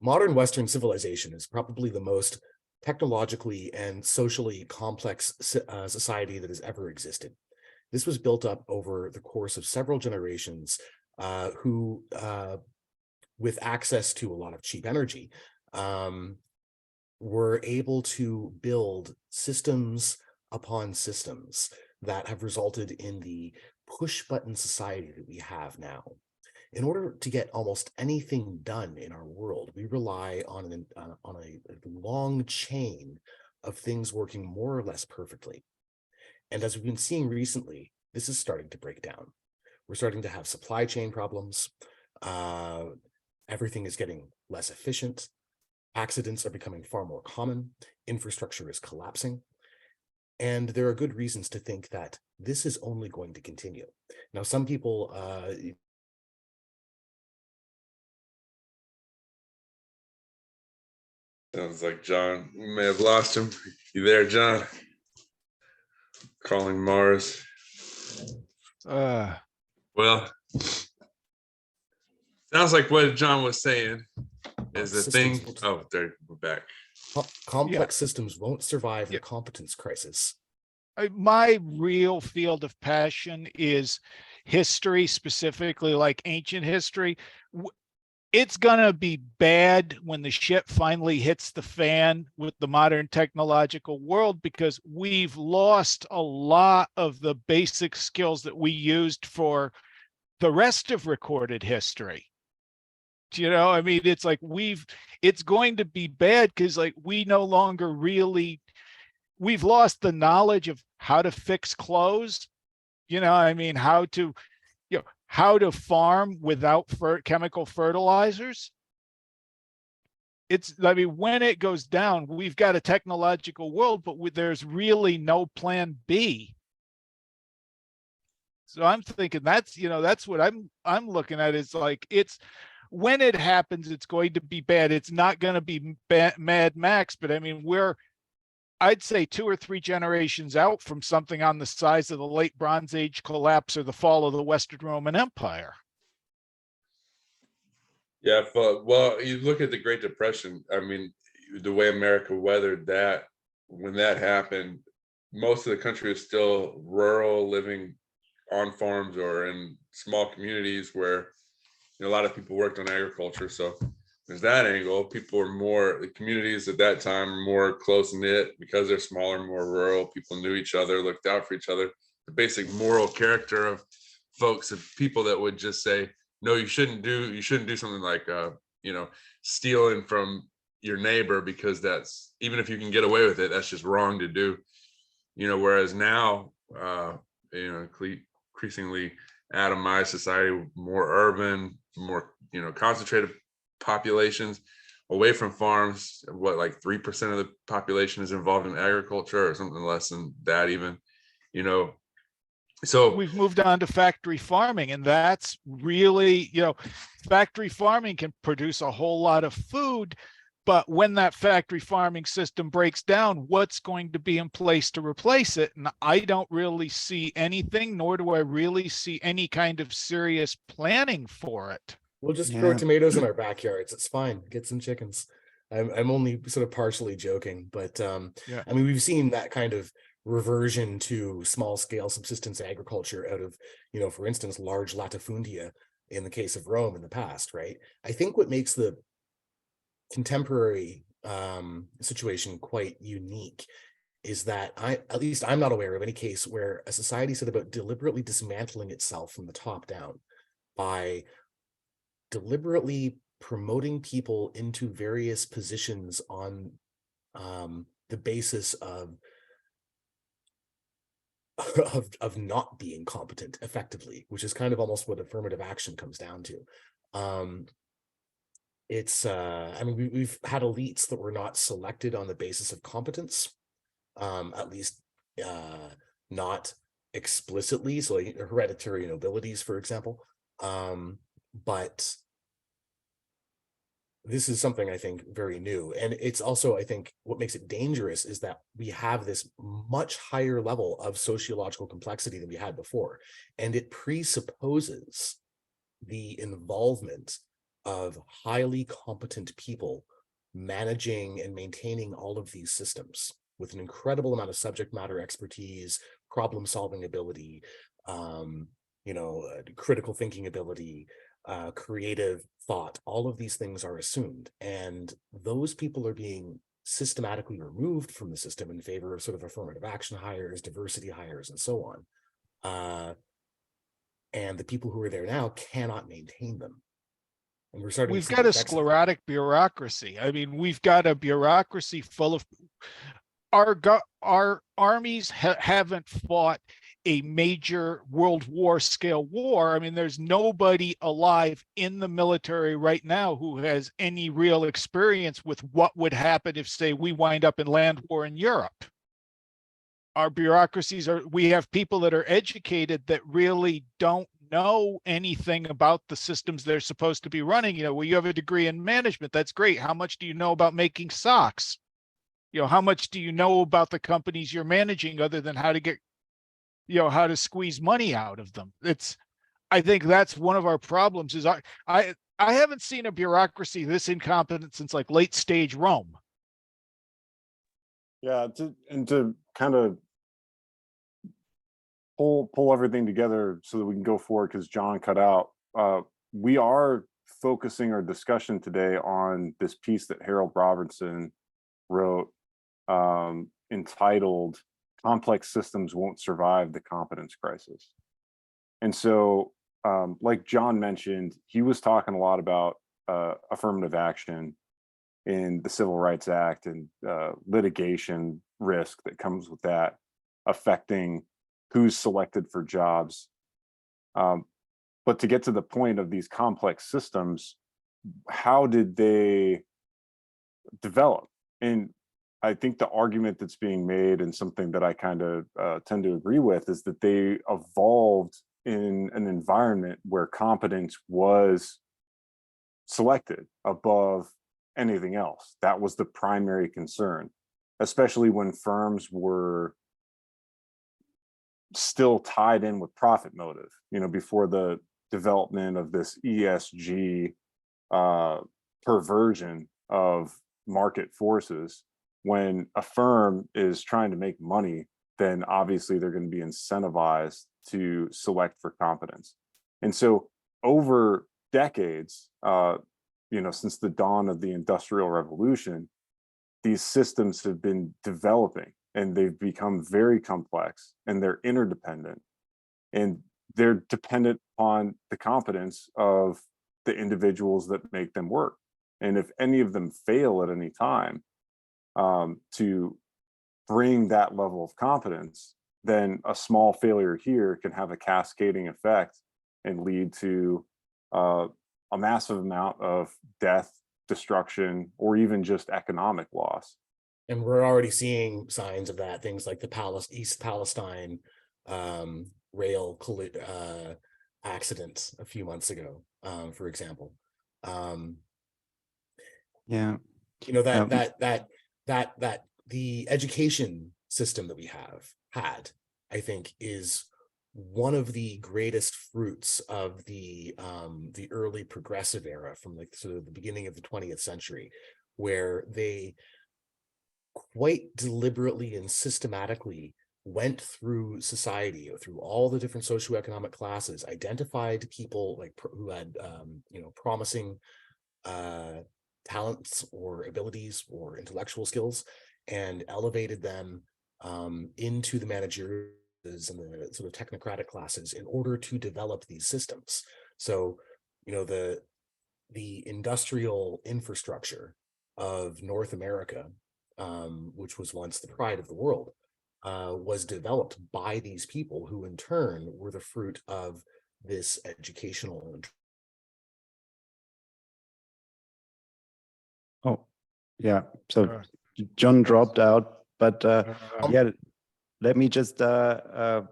Modern Western civilization is probably the most technologically and socially complex society that has ever existed. This was built up over the course of several generations who, with access to a lot of cheap energy, were able to build systems upon systems that have resulted in the push-button society that we have now. In order to get almost anything done in our world, we rely on a long chain of things working more or less perfectly. And as we've been seeing recently, this is starting to break down. We're starting to have supply chain problems. Everything is getting less efficient. Accidents are becoming far more common. Infrastructure is collapsing. And there are good reasons to think that this is only going to continue. Now, some people Sounds like John. We may have lost him. You there, John? Calling Mars. Well, sounds like what John was saying is the thing. Oh, there, we're back. Complex systems won't survive the competence crisis. My real field of passion is history, specifically like ancient history. It's going to be bad when the shit finally hits the fan with the modern technological world, because we've lost a lot of the basic skills that we used for the rest of recorded history. You know, I mean, it's like it's going to be bad because like we no longer really, we've lost the knowledge of how to fix clothes. You know, I mean, how to farm without chemical fertilizers. I mean, when it goes down, we've got a technological world, but there's really no plan B. So I'm thinking that's what I'm looking at is like, when it happens, it's going to be bad. It's not going to be Mad Max, but I mean, I'd say 2 or 3 generations out from something on the size of the late Bronze Age collapse or the fall of the Western Roman Empire. Yeah, well, you look at the Great Depression. I mean, the way America weathered that, when that happened, most of the country was still rural, living on farms or in small communities where a lot of people worked on agriculture. So there's that angle. The communities at that time are more close knit because they're smaller, more rural. People knew each other, looked out for each other. The basic moral character of folks, of people that would just say, no, you shouldn't do something like, stealing from your neighbor, because that's, even if you can get away with it, that's just wrong to do. Whereas now, increasingly atomized society, more urban, more, concentrated populations, away from farms. Like 3% of the population is involved in agriculture, or something less than that even, so we've moved on to factory farming, and that's really, factory farming can produce a whole lot of food, but when that factory farming system breaks down, what's going to be in place to replace it? And I don't really see anything, nor do I really see any kind of serious planning for it. We'll just grow tomatoes in our backyards. It's fine. Get some chickens. I'm only sort of partially joking, but I mean, we've seen that kind of reversion to small scale subsistence agriculture out of, for instance, large latifundia in the case of Rome in the past, right? I think what makes the contemporary situation quite unique is that at least I'm not aware of any case where a society set about deliberately dismantling itself from the top down by deliberately promoting people into various positions on the basis of not being competent effectively, which is kind of almost what affirmative action comes down to. I mean, we've had elites that were not selected on the basis of competence, at least not explicitly, so like hereditary nobilities, for example. But this is something I think very new. And it's also, I think, what makes it dangerous is that we have this much higher level of sociological complexity than we had before. And it presupposes the involvement of highly competent people managing and maintaining all of these systems with an incredible amount of subject matter expertise, problem solving ability, critical thinking ability, creative thought. All of these things are assumed, and those people are being systematically removed from the system in favor of sort of affirmative action hires, diversity hires, and so on. And the people who are there now cannot maintain them. And we're starting We've to see got the a effects of it. sclerotic bureaucracy. I mean, we've got a bureaucracy full of our armies haven't fought a major World War scale war. I mean, there's nobody alive in the military right now who has any real experience with what would happen if, say, we wind up in land war in Europe. Our bureaucracies we have people that are educated that really don't know anything about the systems they're supposed to be running. Well, you have a degree in management. That's great. How much do you know about making socks? How much do you know about the companies you're managing other than how to get, how to squeeze money out of them? I think that's one of our problems is I haven't seen a bureaucracy this incompetent since like late stage Rome. Yeah, to kind of pull everything together so that we can go forward, because John cut out. We are focusing our discussion today on this piece that Harold Robertson wrote, entitled "Complex Systems Won't Survive the Competence Crisis." And so, like John mentioned, he was talking a lot about affirmative action in the Civil Rights Act and litigation risk that comes with that, affecting who's selected for jobs. But to get to the point of these complex systems, how did they develop? And I think the argument that's being made, and something that I kind of tend to agree with, is that they evolved in an environment where competence was selected above anything else. That was the primary concern, especially when firms were still tied in with profit motive, before the development of this ESG perversion of market forces. When a firm is trying to make money, then obviously they're going to be incentivized to select for competence. And so over decades, since the dawn of the Industrial Revolution, these systems have been developing, and they've become very complex, and they're interdependent, and they're dependent on the competence of the individuals that make them work. And if any of them fail at any time to bring that level of competence, then a small failure here can have a cascading effect and lead to a massive amount of death, destruction, or even just economic loss. And we're already seeing signs of that. Things like the East Palestine rail accident a few months ago, for example. That the education system that we have had, I think, is one of the greatest fruits of the early progressive era, from like sort of the beginning of the 20th century, where they quite deliberately and systematically went through society, through all the different socioeconomic classes, identified people like who had promising talents or abilities or intellectual skills, and elevated them into the managerial and the sort of technocratic classes in order to develop these systems. So, the industrial infrastructure of North America, which was once the pride of the world, was developed by these people, who in turn were the fruit of this educational. Oh, yeah. So John dropped out, but yeah, let me just try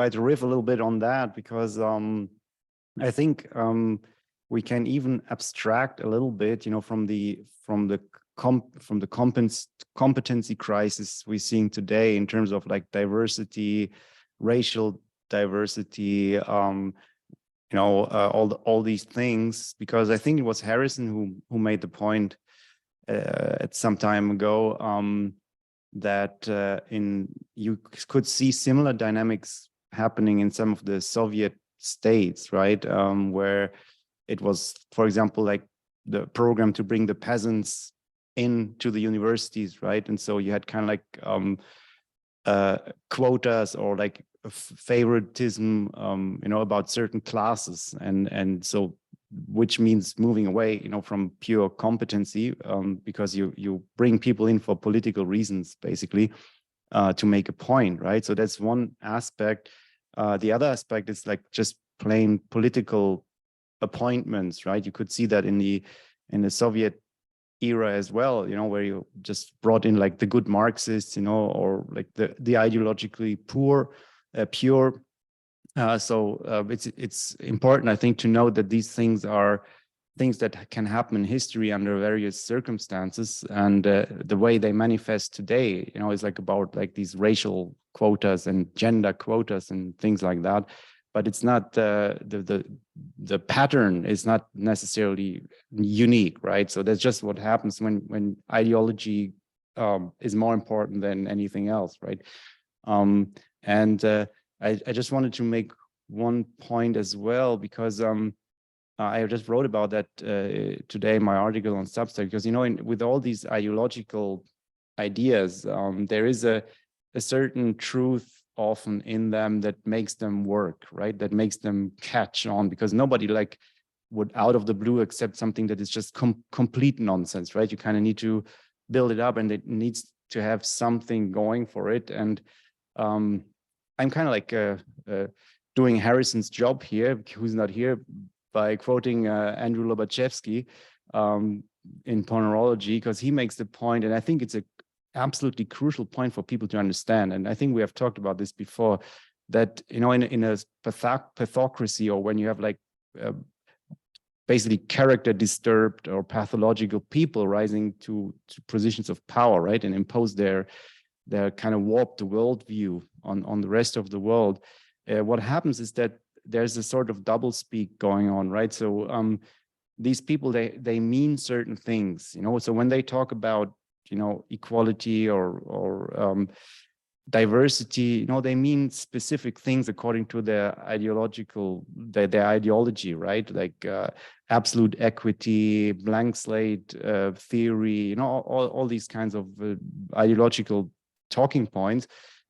to riff a little bit on that, because I think we can even abstract a little bit, from the competency crisis we're seeing today in terms of like diversity, racial diversity, all these things, because I think it was Harrison who made the point at some time ago that you could see similar dynamics happening in some of the Soviet states, right? Where it was, for example, like the program to bring the peasants into the universities, right? And so you had kind of like quotas or like favoritism, about certain classes, and so which means moving away, from pure competency, because you bring people in for political reasons, basically, to make a point, right? So that's one aspect. The other aspect is like just plain political appointments, right? You could see that in the Soviet era as well, where you just brought in like the good Marxists, or like the ideologically pure. So it's important, I think, to note that these things are things that can happen in history under various circumstances, and the way they manifest today, is like about like these racial quotas and gender quotas and things like that. But it's not the pattern is not necessarily unique, right? So that's just what happens when ideology is more important than anything else, right? I just wanted to make one point as well, because I just wrote about that today in my article on Substack, because with all these ideological ideas, there is a certain truth often in them that makes them work, right? That makes them catch on, because nobody like would out of the blue accept something that is just complete nonsense, right? You kind of need to build it up, and it needs to have something going for it. And I'm kind of like doing Harrison's job here, who's not here, by quoting Andrew Lobachevsky in Ponerology, because he makes the point, and I think it's a absolutely crucial point for people to understand. And I think we have talked about this before, that in a pathocracy, or when you have like basically character disturbed or pathological people rising to positions of power, right, and impose their kind of warped worldview on the rest of the world, what happens is that there's a sort of double speak going on, right? So these people, they mean certain things, so when they talk about equality or diversity, they mean specific things according to their their ideology, right? Like absolute equity, blank slate theory, all these kinds of ideological talking points.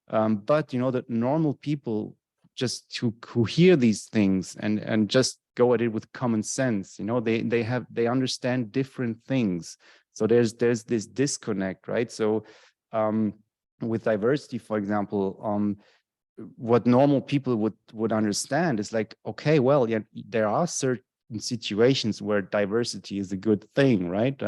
But the normal people just who hear these things and just go at it with common sense, they understand different things. So there's this disconnect, right? So with diversity, for example, what normal people would understand is like, okay, well, yeah, there are certain situations where diversity is a good thing, right?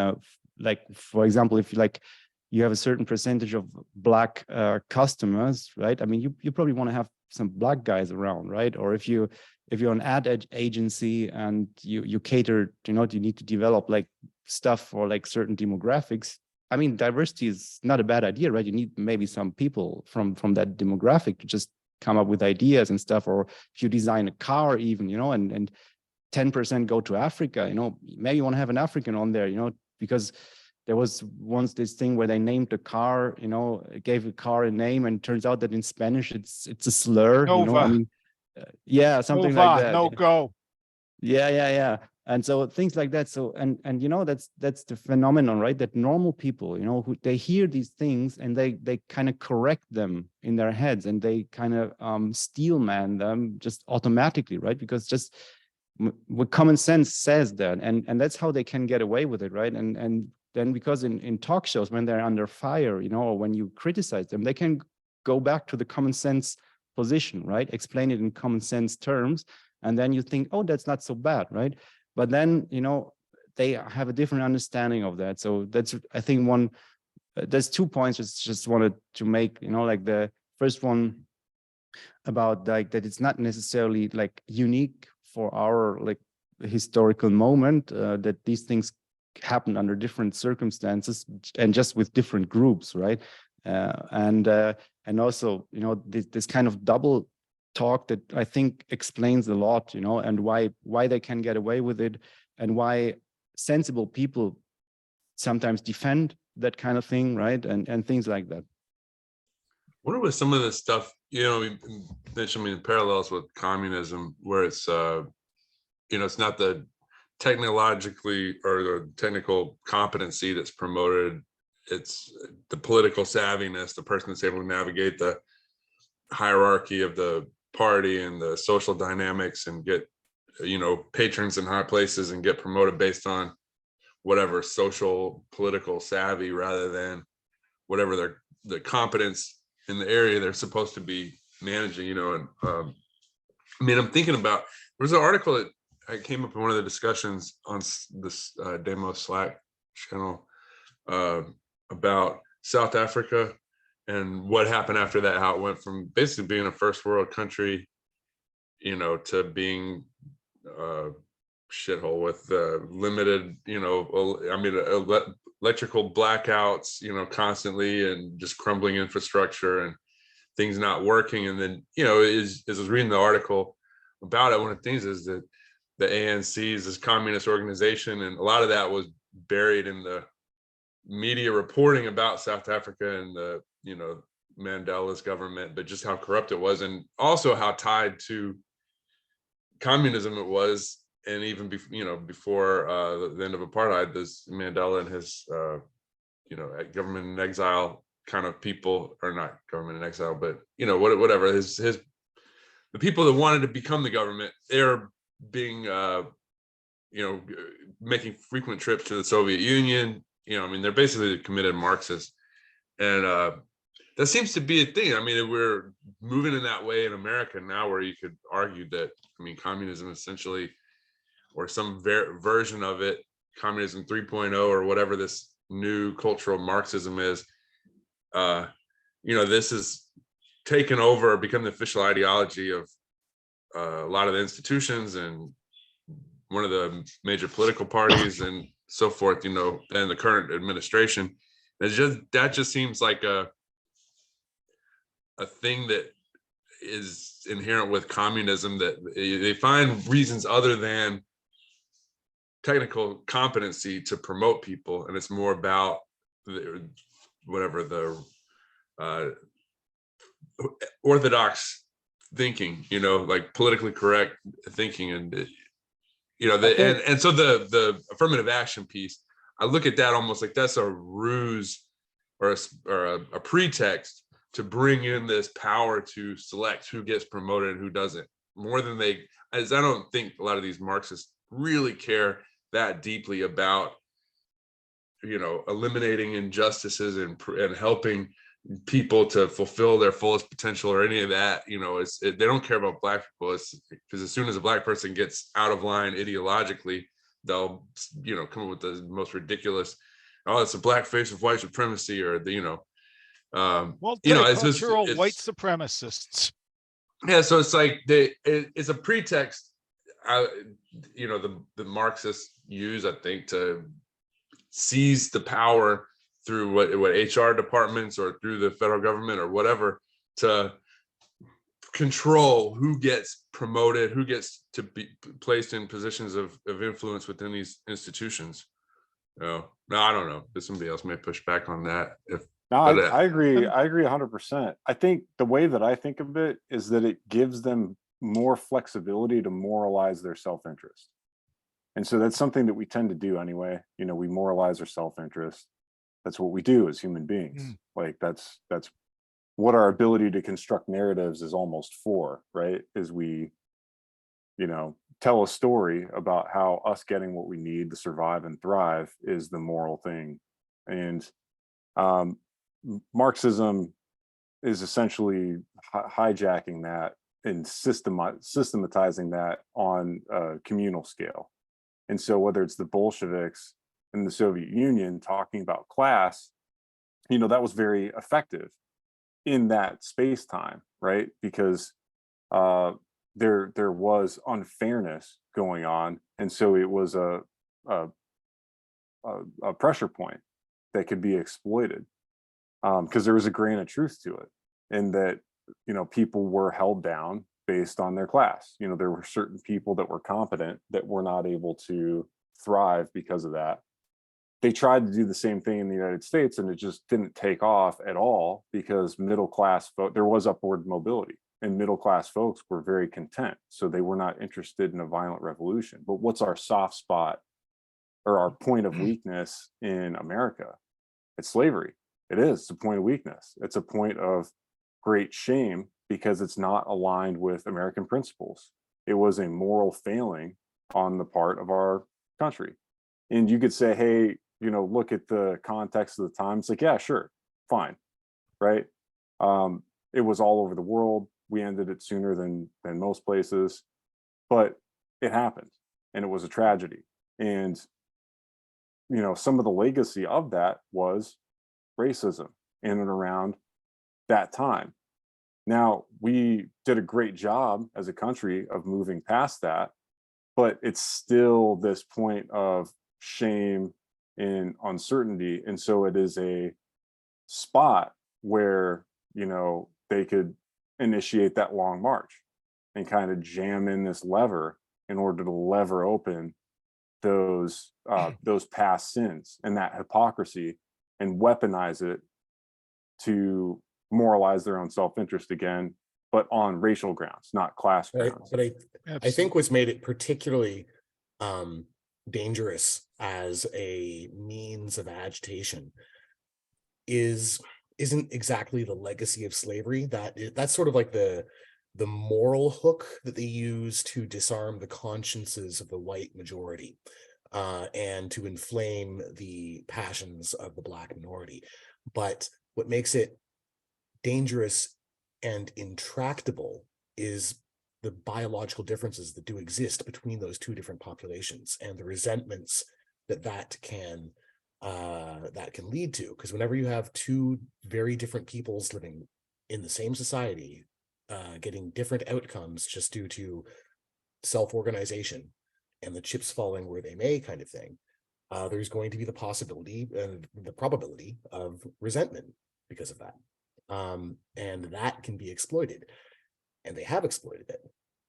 Like, for example, if you have a certain percentage of Black customers, right? I mean, you probably want to have some Black guys around, right? Or if you're an ad agency and you cater, you need to develop like stuff for like certain demographics. I mean, diversity is not a bad idea, right? You need maybe some people from that demographic to just come up with ideas and stuff. Or if you design a car even, and 10% go to Africa, maybe you want to have an African on there, because there was once this thing where they named a car, gave a car a name, and it turns out that in Spanish it's a slur. Nova. I mean, yeah, something Nova, like that. no go. Yeah. And so things like that. So and that's the phenomenon, right? That normal people, who they hear these things and they kind of correct them in their heads, and they kind of steel man them just automatically, right? Because just what common sense says that, and that's how they can get away with it, right? And then because in talk shows, when they're under fire, or when you criticize them, they can go back to the common sense position, right? Explain it in common sense terms, and then you think, oh, that's not so bad, right? But then they have a different understanding of that. So that's, I think, one. There's 2 points just wanted to make. Like the first one about like that it's not necessarily like unique for our like historical moment, that these things happen under different circumstances and just with different groups, right? And also this kind of double talk that I think explains a lot, and why they can get away with it, and why sensible people sometimes defend that kind of thing, right? And things like that. What was some of the stuff, we mentioned parallels with communism, where it's, it's not the technologically or the technical competency that's promoted. It's the political savviness, the person that's able to navigate the hierarchy of the party and the social dynamics and get, patrons in high places and get promoted based on whatever social political savvy, rather than whatever the competence in the area they're supposed to be managing, and I'm thinking about, there was an article that I came up in one of the discussions on this Demo Slack channel about South Africa and what happened after that, how it went from basically being a first world country, to being shithole with limited, electrical blackouts, constantly, and just crumbling infrastructure and things not working. And then, as I was reading the article about it, one of the things is that the ANC is this communist organization, and a lot of that was buried in the media reporting about South Africa and the, Mandela's government, but just how corrupt it was, and also how tied to communism it was. And even before the end of apartheid, this Mandela and his government in exile kind of people, or not government in exile, but whatever, the people that wanted to become the government, they're being making frequent trips to the Soviet Union. They're basically committed Marxists, and that seems to be a thing. We're moving in that way in America now, where you could argue that communism essentially, or some version of it, communism 3.0, or whatever this new cultural Marxism is, this is taken over, become the official ideology of a lot of the institutions and one of the major political parties and so forth, and the current administration. That just seems like a thing that is inherent with communism, that they find reasons other than technical competency to promote people, and it's more about the orthodox thinking, like politically correct thinking, and and so the affirmative action piece, I look at that almost like that's a ruse or a pretext to bring in this power to select who gets promoted and who doesn't, more than as I don't think a lot of these Marxists really care that deeply about eliminating injustices and helping people to fulfill their fullest potential or any of that. They don't care about Black people, because as soon as a Black person gets out of line ideologically, they'll come up with the most ridiculous, it's a black face of white supremacy, or multicultural white supremacists. Yeah, so it's like it's a pretext, the Marxists use, I think, to seize the power through what HR departments or through the federal government or whatever, to control who gets promoted, who gets to be placed in positions of influence within these institutions. No, I don't know. Somebody else may push back on that. I agree. I agree 100%. I think the way that I think of it is that it gives them more flexibility to moralize their self-interest. And so that's something that we tend to do anyway. We moralize our self-interest. That's what we do as human beings. Like that's what our ability to construct narratives is almost for, right? Is we, tell a story about how us getting what we need to survive and thrive is the moral thing. And Marxism is essentially hijacking that and systematizing that on a communal scale. And so whether it's the Bolsheviks in the Soviet Union talking about class, that was very effective in that space time, right? Because there was unfairness going on, and so it was a pressure point that could be exploited, because there was a grain of truth to it, and that people were held down based on their class. You know, there were certain people that were competent that were not able to thrive because of that. They tried to do the same thing in the United States, and it just didn't take off at all because middle class folk, there was upward mobility, and middle class folks were very content. So they were not interested in a violent revolution. But what's our soft spot or our point of weakness in America? It's slavery. It is. It's a point of weakness. It's a point of great shame because it's not aligned with American principles. It was a moral failing on the part of our country. And you could say, hey, you know, look at the context of the time. It's like, yeah, sure, fine, right? It was all over the world. We ended it sooner than most places, but it happened, and it was a tragedy. And you know, some of the legacy of that was racism in and around that time. Now, we did a great job as a country of moving past that, but it's still this point of shame and uncertainty. And so it is a spot where, you know, they could initiate that long march and kind of jam in this lever in order to lever open those past sins and that hypocrisy and weaponize it to moralize their own self-interest again, but on racial grounds, not class grounds. But I think what's made it particularly dangerous as a means of agitation isn't exactly the legacy of slavery. That's sort of like the moral hook that they use to disarm the consciences of the white majority and to inflame the passions of the Black minority. But what makes it dangerous and intractable is the biological differences that do exist between those two different populations and the resentments that can lead to. Because whenever you have two very different peoples living in the same society, getting different outcomes just due to self-organization and the chips falling where they may kind of thing, there's going to be the possibility and the probability of resentment because of that. And that can be exploited, and they have exploited it.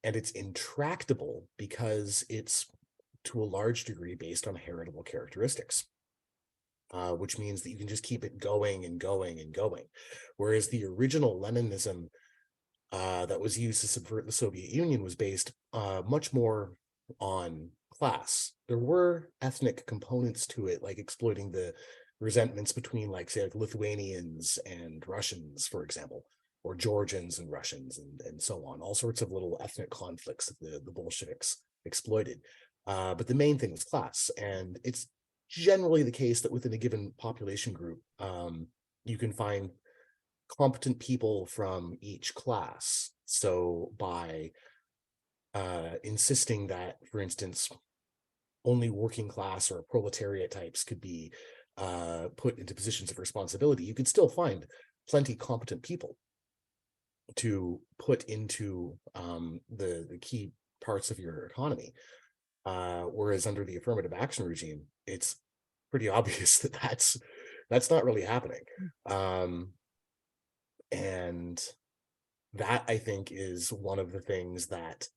And it's intractable because it's to a large degree based on heritable characteristics, which means that you can just keep it going and going and going. Whereas the original Leninism that was used to subvert the Soviet Union was based much more on class. There were ethnic components to it, like exploiting the resentments between, like, say, like Lithuanians and Russians, for example, or Georgians and Russians, and so on. All sorts of little ethnic conflicts that the Bolsheviks exploited. But the main thing was class. And it's generally the case that within a given population group, you can find competent people from each class. So by insisting that, for instance, only working class or proletariat types could be put into positions of responsibility, you could still find plenty competent people to put into the key parts of your economy. Whereas under the affirmative action regime, it's pretty obvious that that's not really happening. And that, I think, is one of the things that,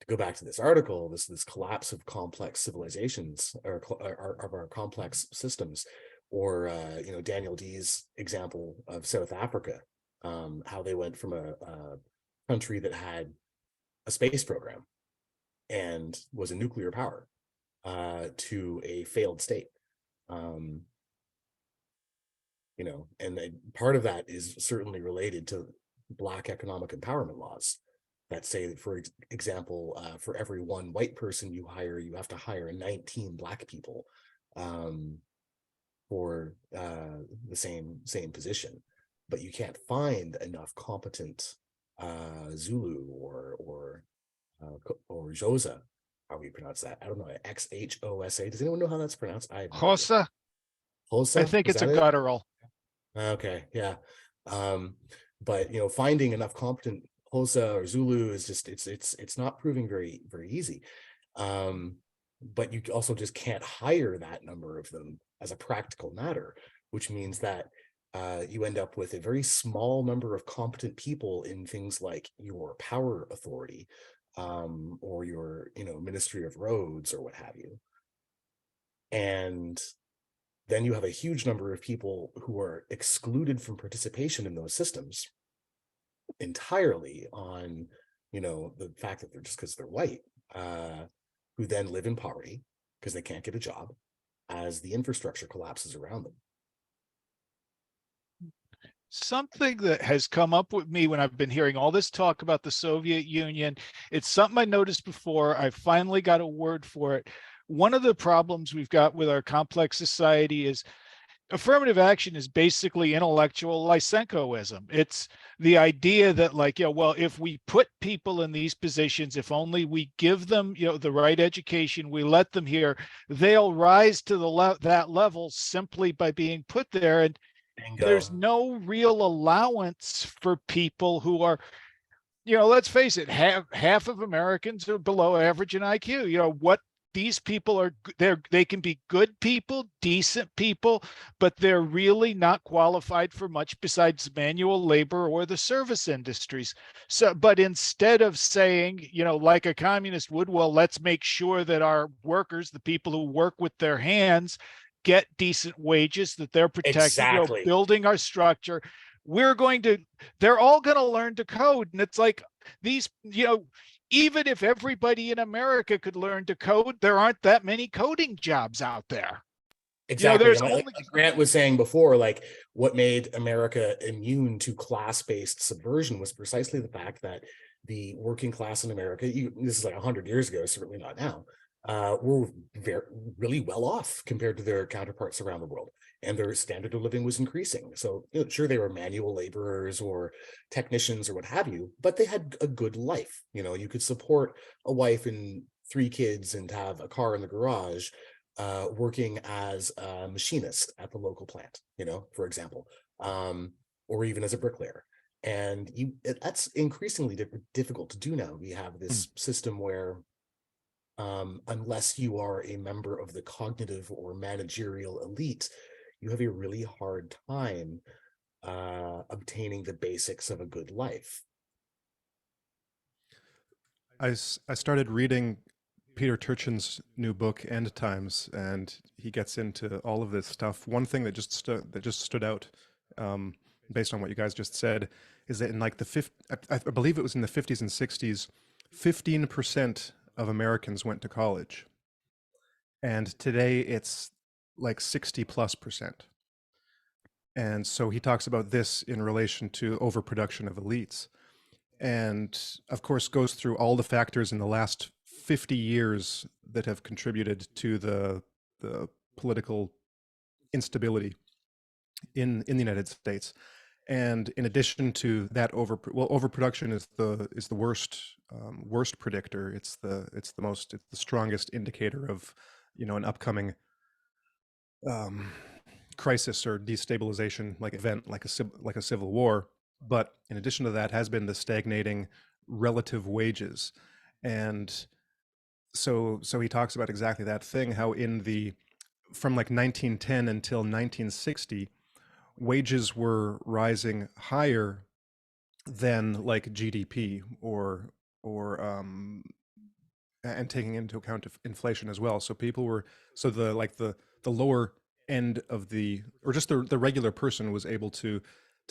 to go back to this article, this collapse of complex civilizations or of our complex systems, or you know, Daniel D's example of South Africa, how they went from a country that had a space program and was a nuclear power to a failed state. You know, and part of that is certainly related to Black economic empowerment laws that say that, for example, for every one white person you hire, you have to hire 19 Black people for the same position. But you can't find enough competent Zulu or Xhosa, how we pronounce that. I don't know, Xhosa. Does anyone know how that's pronounced? I have no idea. Xhosa? Xhosa? I think Is it's a that it? guttural. Okay, yeah. But you know, finding enough competent Xhosa or Zulu is just it's not proving very easy. But you also just can't hire that number of them as a practical matter, which means that you end up with a very small number of competent people in things like your power authority, or your, Ministry of Roads or what have you. And then you have a huge number of people who are excluded from participation in those systems entirely on, the fact that they're just because they're white, who then live in poverty because they can't get a job as the infrastructure collapses around them. Something that has come up with me when I've been hearing all this talk about the Soviet Union, it's something I noticed before. I finally got a word for it. One of the problems we've got with our complex society is affirmative action is basically intellectual Lysenkoism. It's the idea that, like, well, if we put people in these positions, if only we give them, the right education, we let them here, they'll rise to that level simply by being put there. And Bingo. there's no real allowance for people who are, let's face it, half of Americans are below average in IQ. What these people are, they can be good people, decent people, but they're really not qualified for much besides manual labor or the service industries. So, but instead of saying, like a communist would, well, let's make sure that our workers, the people who work with their hands, get decent wages, that they're protected, Exactly. building our structure. They're all going to learn to code. And it's like these, even if everybody in America could learn to code, there aren't that many coding jobs out there. Exactly. There's And only like Grant was saying before, like what made America immune to class-based subversion was precisely the fact that the working class in America, this is like 100 years ago, certainly not now, were really well off compared to their counterparts around the world, and their standard of living was increasing. So, sure, they were manual laborers or technicians or what have you, but they had a good life. You could support a wife and 3 kids and have a car in the garage, working as a machinist at the local plant, for example, or even as a bricklayer. And that's increasingly difficult to do now. We have this system where, unless you are a member of the cognitive or managerial elite, you have a really hard time obtaining the basics of a good life. I started reading Peter Turchin's new book, End Times, and he gets into all of this stuff. One thing that just stood out, based on what you guys just said, is that in like I believe it was in the 50s and 60s, 15% of Americans went to college, and today it's like 60+%. And so he talks about this in relation to overproduction of elites, and of course goes through all the factors in the last 50 years that have contributed to the political instability in the United States. And in addition to that, overproduction is the worst predictor. It's the strongest indicator of an upcoming crisis or destabilization, like event, like a civil war. But in addition to that, has been the stagnating relative wages. And so he talks about exactly that thing, how from like 1910 until 1960, wages were rising higher than like GDP or and taking into account of inflation as well. So the lower end of or just the regular person was able to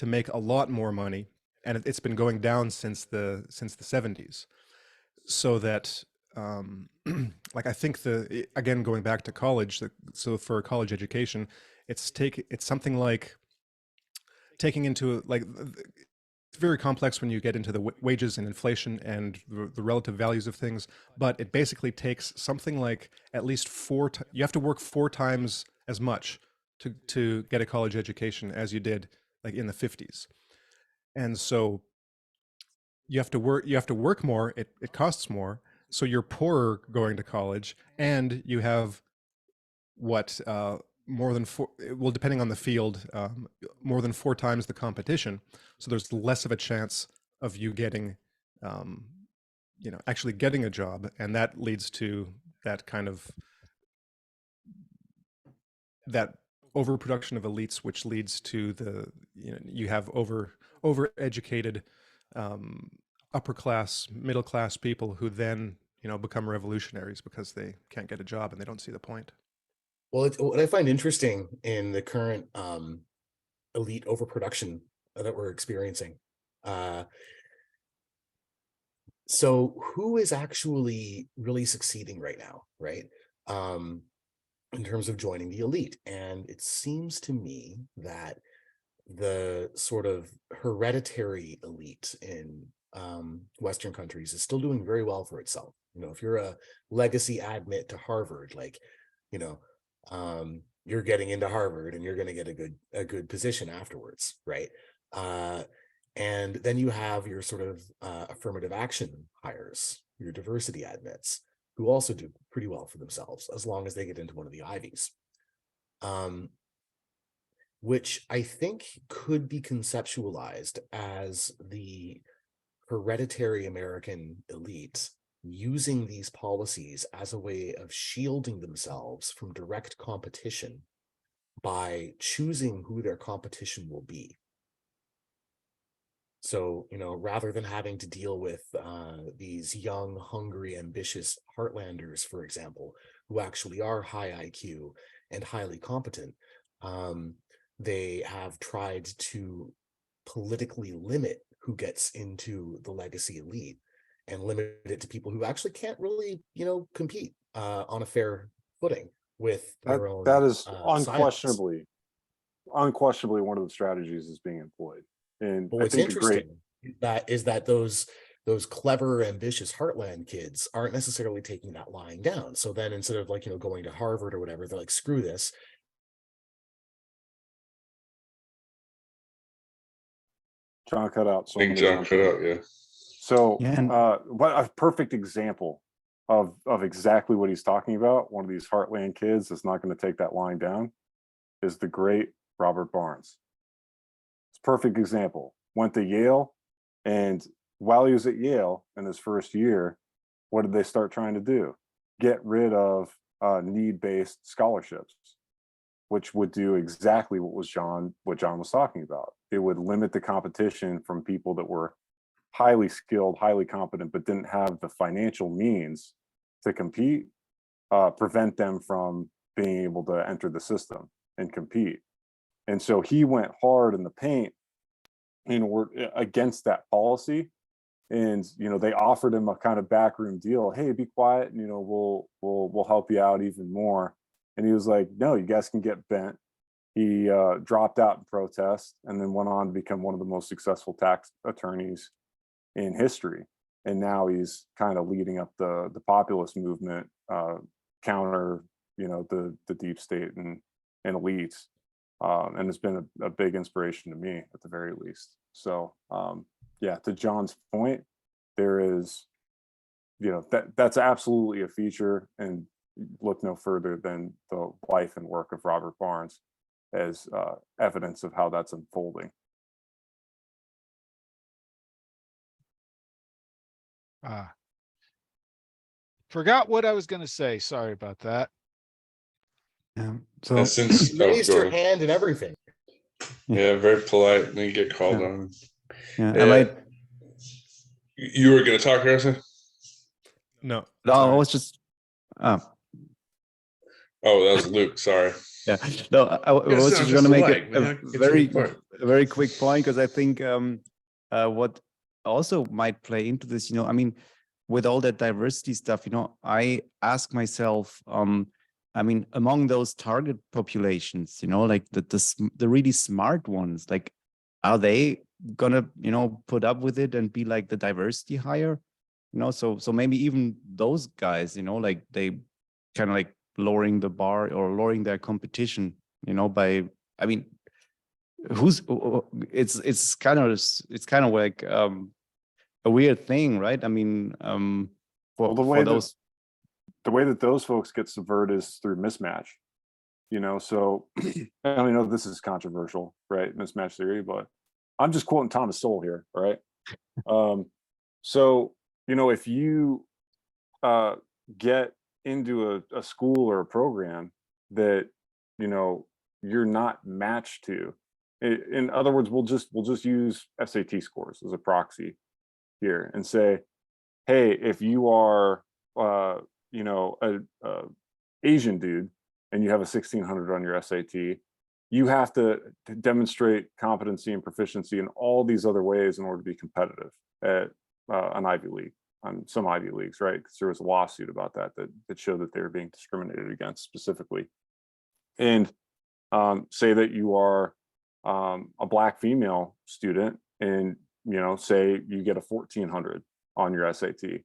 make a lot more money, and it's been going down since the 70s. So that like I think again, going back to college, so for a college education, it's something like taking into like it's very complex when you get into the wages and inflation and the relative values of things, but it basically takes something like at least you have to work 4 times as much to get a college education as you did like in the 50s. And so you have to work more, it costs more, so you're poorer going to college, and you have more than 4, well, depending on the field, more than 4 times the competition. So there's less of a chance of you getting, actually getting a job. And that leads to that kind of, that overproduction of elites, which leads to you have overeducated upper class, middle class people who then become revolutionaries because they can't get a job and they don't see the point. Well, what I find interesting in the current elite overproduction that we're experiencing. So who is actually really succeeding right now, right? In terms of joining the elite. And it seems to me that the sort of hereditary elite in Western countries is still doing very well for itself. If you're a legacy admit to Harvard, like, you're getting into Harvard and you're going to get a good position afterwards, right? And then you have your sort of affirmative action hires, your diversity admits, who also do pretty well for themselves as long as they get into one of the Ivies, which I think could be conceptualized as the hereditary American elite using these policies as a way of shielding themselves from direct competition by choosing who their competition will be. So, rather than having to deal with these young, hungry, ambitious heartlanders, for example, who actually are high IQ and highly competent, they have tried to politically limit who gets into the legacy elite and limit it to people who actually can't really, compete on a fair footing with their own. That is unquestionably one of the strategies that's being employed. And but I what's think interesting is that those clever, ambitious heartland kids aren't necessarily taking that lying down. So then instead of going to Harvard or whatever, they're like, screw this. John cut out. I think John cut out, yeah. So Yeah, what a perfect example of exactly what he's talking about. One of these heartland kids that's not going to take that line down is the great Robert Barnes. It's a perfect example. Went to Yale, and while he was at Yale in his first year, what did they start trying to do? Get rid of need-based scholarships, which would do exactly what John was talking about. It would limit the competition from people that were highly skilled, highly competent, but didn't have the financial means to compete, prevent them from being able to enter the system and compete. And so he went hard in the paint against that policy. And they offered him a kind of backroom deal. Hey, be quiet, and we'll help you out even more. And he was like, no, you guys can get bent. He dropped out in protest and then went on to become one of the most successful tax attorneys in history. And now he's kind of leading up the populist movement, counter, the deep state and elites. And it's been a big inspiration to me at the very least. So yeah, to John's point, there is, that's absolutely a feature, and look no further than the life and work of Robert Barnes as evidence of how that's unfolding. Forgot what I was going to say. Sorry about that. yeah. So Since You raised your hand and everything. yeah, very polite, and then you get called on. yeah, Yeah. I might. You were going to talk, Harrison? No, No, I sorry. was just. Oh, that was Luke. Sorry. Yeah, no, I was just going to make a very quick point, because I think what also might play into this, I mean, with all that diversity stuff, I ask myself, I mean, among those target populations, like the really smart ones, like, are they gonna, put up with it and be like the diversity hire? So maybe even those guys, like, they kind of like lowering the bar or lowering their competition, by, I mean, it's kind of like a weird thing, right? I mean, for those. The way that those folks get subverted is through mismatch, so I don't know if this is controversial, right? Mismatch theory, but I'm just quoting Thomas Sowell here, right? So, if you get into a school or a program that, you're not matched to. In other words, we'll just use SAT scores as a proxy here and say, hey, if you are you know, a Asian dude and you have a 1600 on your SAT, you have to demonstrate competency and proficiency in all these other ways in order to be competitive at an Ivy League, on some Ivy Leagues, right? Because there was a lawsuit about that showed that they were being discriminated against specifically. And say that you are a Black female student, and you know, say you get a 1400 on your SAT,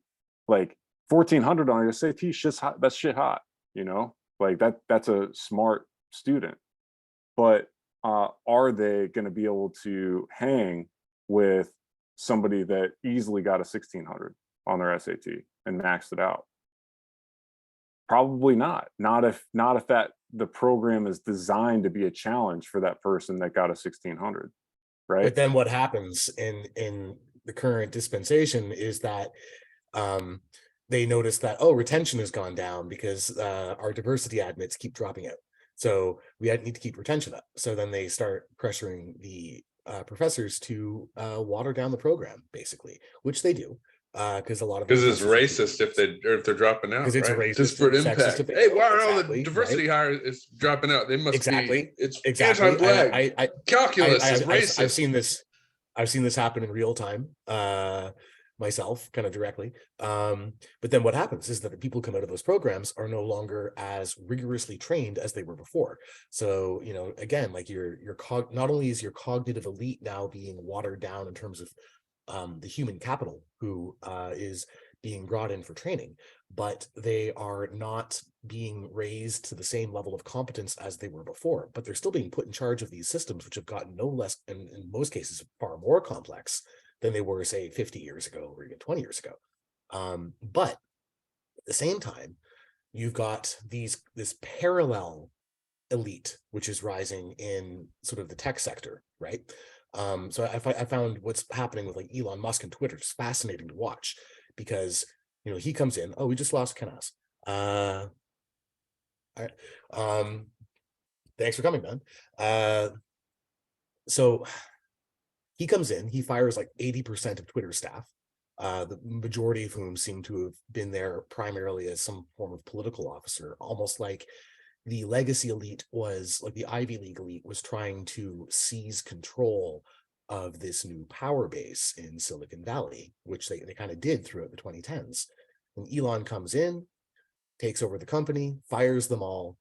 like 1400 on your SAT, shit's hot. That's shit hot, you know, like that's a smart student. But are they going to be able to hang with somebody that easily got a 1600 on their SAT and maxed it out? Probably not. Not if that the program is designed to be a challenge for that person that got a 1600, right? But then what happens in the current dispensation is that they notice that, oh, retention has gone down because our diversity admits keep dropping out. So we need to keep retention up. So then they start pressuring the professors to water down the program, basically, which they do. Because a lot of it's racist if they're dropping out, because it's right? racist, Just for impact. Hey, why are all the diversity hire is dropping out? They must be it's anti-Black. Calculus is racist. I've seen this happen in real time myself, kind of directly. But then what happens is that the people come out of those programs are no longer as rigorously trained as they were before. So, you know, again, like not only is your cognitive elite now being watered down in terms of the human capital who is being brought in for training, but they are not being raised to the same level of competence as they were before, but they're still being put in charge of these systems, which have gotten no less, and in most cases, far more complex than they were, say, 50 years ago or even 20 years ago. But at the same time, you've got this parallel elite, which is rising in sort of the tech sector, right? So I found what's happening with like Elon Musk and Twitter just fascinating to watch, because, you know, he comes in, oh, we just lost Kenas. All right. Thanks for coming, man. So he comes in, he fires like 80% of Twitter staff, the majority of whom seem to have been there primarily as some form of political officer, almost like the legacy elite was, like the Ivy League elite was trying to seize control of this new power base in Silicon Valley, which they kind of did throughout the 2010s. And Elon comes in, takes over the company, fires them all,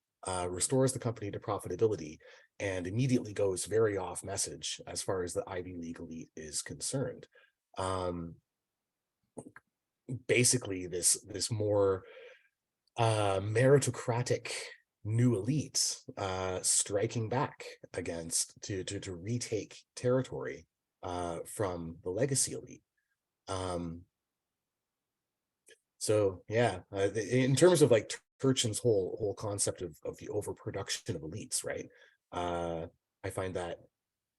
restores the company to profitability, and immediately goes very off message as far as the Ivy League elite is concerned. Basically, this more meritocratic new elites striking back against to retake territory from the legacy elite. So yeah, in terms of like Turchin's whole concept of the overproduction of elites, right? I find that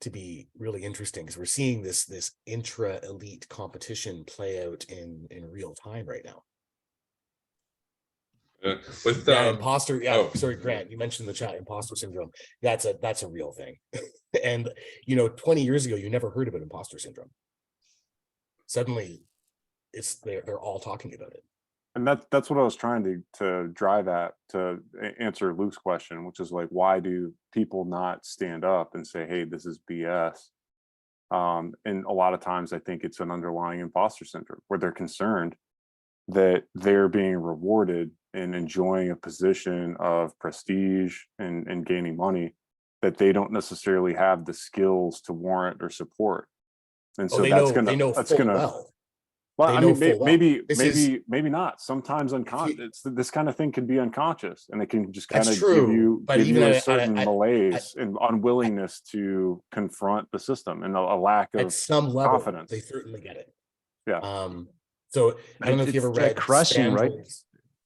to be really interesting, because we're seeing this intra-elite competition play out in real time right now. With imposter. Yeah, oh. Sorry, Grant, you mentioned in the chat imposter syndrome. That's a real thing. And you know, 20 years ago, you never heard about imposter syndrome. Suddenly, they're all talking about it. And that's what I was trying to drive at, to answer Luke's question, which is like, why do people not stand up and say, hey, this is BS? And a lot of times I think it's an underlying imposter syndrome, where they're concerned that they're being rewarded and enjoying a position of prestige and gaining money that they don't necessarily have the skills to warrant or support. And so that's gonna well, I mean, maybe not. Sometimes unconscious. This kind of thing can be unconscious, and it can just kind of give you a certain malaise and unwillingness to confront the system, and a lack of at some level, confidence. They certainly get it. Yeah. So I don't know if you ever read crushing, right?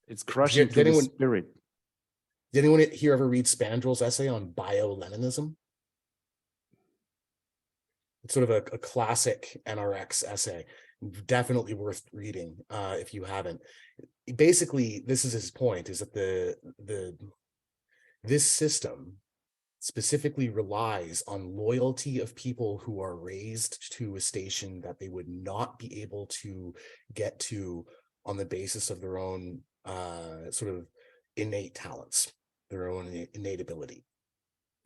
It's crushing to the spirit. Did anyone here ever read Spandrel's essay on bio-Leninism? It's sort of a classic NRX essay. Definitely worth reading if you haven't. Basically, this is his point: is that this system specifically relies on loyalty of people who are raised to a station that they would not be able to get to on the basis of their own sort of innate talents, their own innate ability.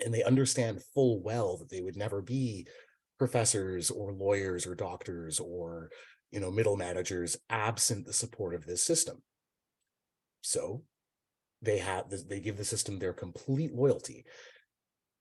And they understand full well that they would never be professors or lawyers or doctors or, middle managers absent the support of this system. So they give the system their complete loyalty.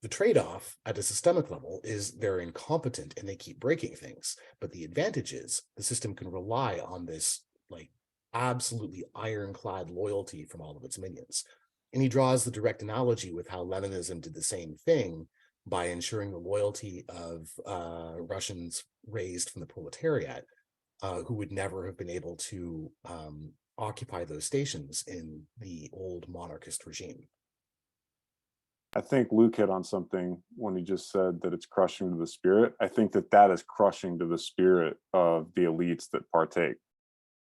The trade-off at a systemic level is they're incompetent and they keep breaking things. But the advantage is the system can rely on this like absolutely ironclad loyalty from all of its minions. And he draws the direct analogy with how Leninism did the same thing by ensuring the loyalty of Russians raised from the proletariat, who would never have been able to occupy those stations in the old monarchist regime. I think Luke hit on something when he just said that it's crushing to the spirit. I think that that is crushing to the spirit of the elites that partake.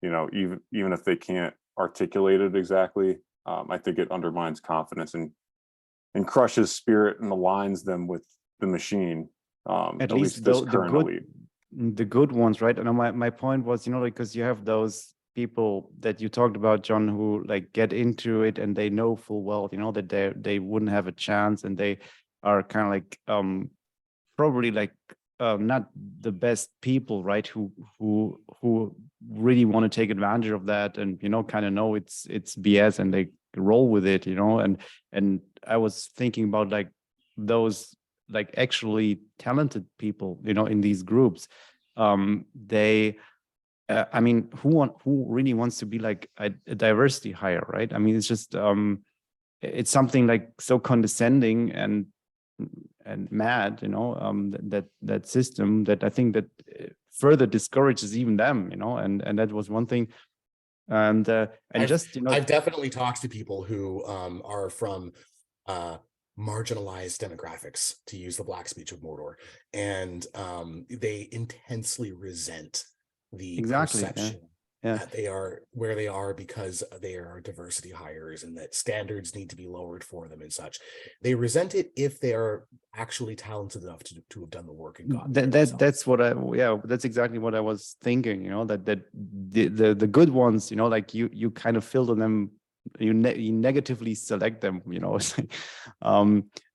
Even if they can't articulate it exactly, I think it undermines confidence and crushes spirit and aligns them with the machine. At least this current elite. The good ones, right? And my point was, because you have those people that you talked about, John, who like get into it and they know full well, that they wouldn't have a chance, and they are kind of like probably like not the best people, right? Who really want to take advantage of that, and kind of know it's BS, and they roll with it, and I was thinking about like those like actually talented people, in these groups. They I mean, who really wants to be like a diversity hire, right? I mean, it's just it's something like so condescending and mad, that system, that I think that further discourages even them, and that was one thing. And I've definitely talked to people who are from marginalized demographics, to use the black speech of Mordor, and they intensely resent the perception that they are where they are because they are diversity hires and that standards need to be lowered for them and such. They resent it if they are actually talented enough to have done the work and gotten that's what that's exactly what I was thinking, that the good ones, like you kind of filter them, you negatively select them,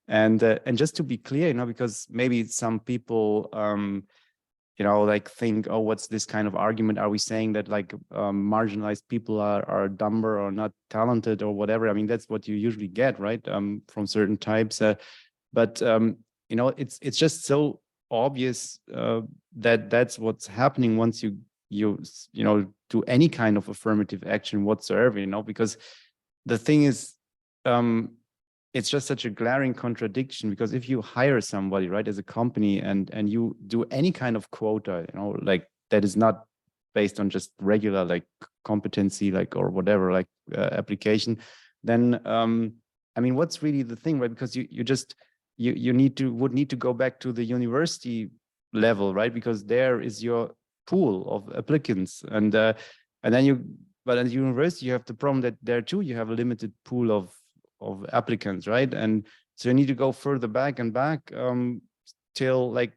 and just to be clear, because maybe some people like think, oh, what's this kind of argument? Are we saying that like marginalized people are dumber or not talented or whatever? I mean, that's what you usually get, right? From certain types. But it's just so obvious that that's what's happening once you do any kind of affirmative action whatsoever, because the thing is, it's just such a glaring contradiction, because if you hire somebody, right, as a company, and you do any kind of quota, like that is not based on just regular like competency, like or whatever, like application, then I mean, what's really the thing, right? Because you would need to go back to the university level, right? Because there is your pool of applicants, and then but at the university you have the problem that there too you have a limited pool of applicants, right? And so you need to go further back and back till like,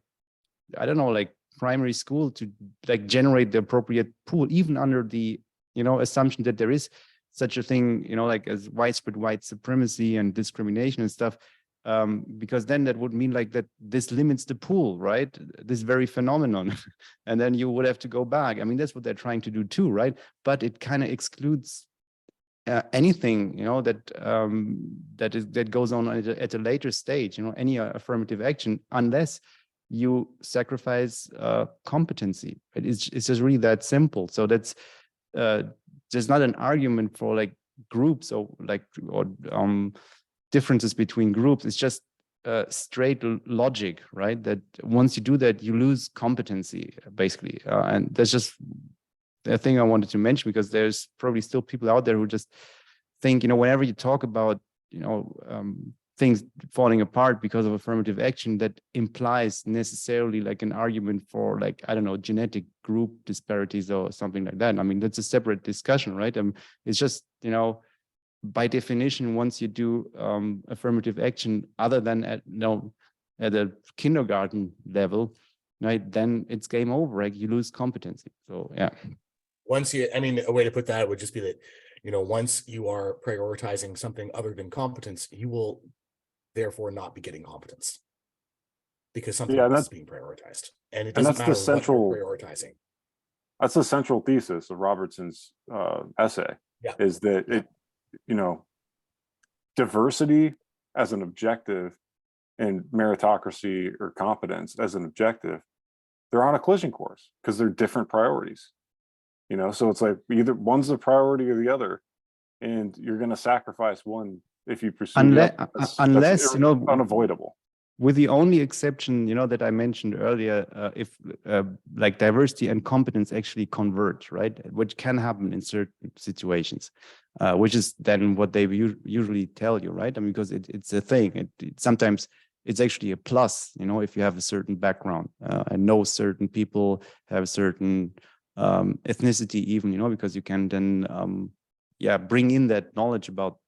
I don't know, like primary school, to like generate the appropriate pool, even under the assumption that there is such a thing, like as widespread white supremacy and discrimination and stuff, because then that would mean like that this limits the pool, right? This very phenomenon. And then you would have to go back. I mean, that's what they're trying to do too, right? But it kind of excludes anything that goes on at a later stage, any affirmative action, unless you sacrifice competency. It's just really that simple. So that's there's not an argument for like groups or differences between groups. It's just straight logic, right? That once you do that, you lose competency, basically, and that's just the thing I wanted to mention, because there's probably still people out there who just think, whenever you talk about, things falling apart because of affirmative action, that implies necessarily like an argument for like, I don't know, genetic group disparities or something like that. I mean, that's a separate discussion, right? It's just, by definition, once you do affirmative action other than at a kindergarten level, right, then it's game over, right? You lose competency. So yeah. A way to put that would just be that, once you are prioritizing something other than competence, you will therefore not be getting competence because something else is being prioritized. And it doesn't matter what you're prioritizing. That's the central thesis of Robertson's essay, is that diversity as an objective and meritocracy or competence as an objective, they're on a collision course because they're different priorities. So it's like either one's the priority or the other, and you're going to sacrifice one if you pursue unless that's unavoidable. With the only exception, that I mentioned earlier, if like diversity and competence actually converge, right? Which can happen in certain situations, which is then what they usually tell you, right? I mean, because it's a thing. Sometimes it's actually a plus, if you have a certain background. I know certain people have a certain ethnicity even, because you can then, bring in that knowledge about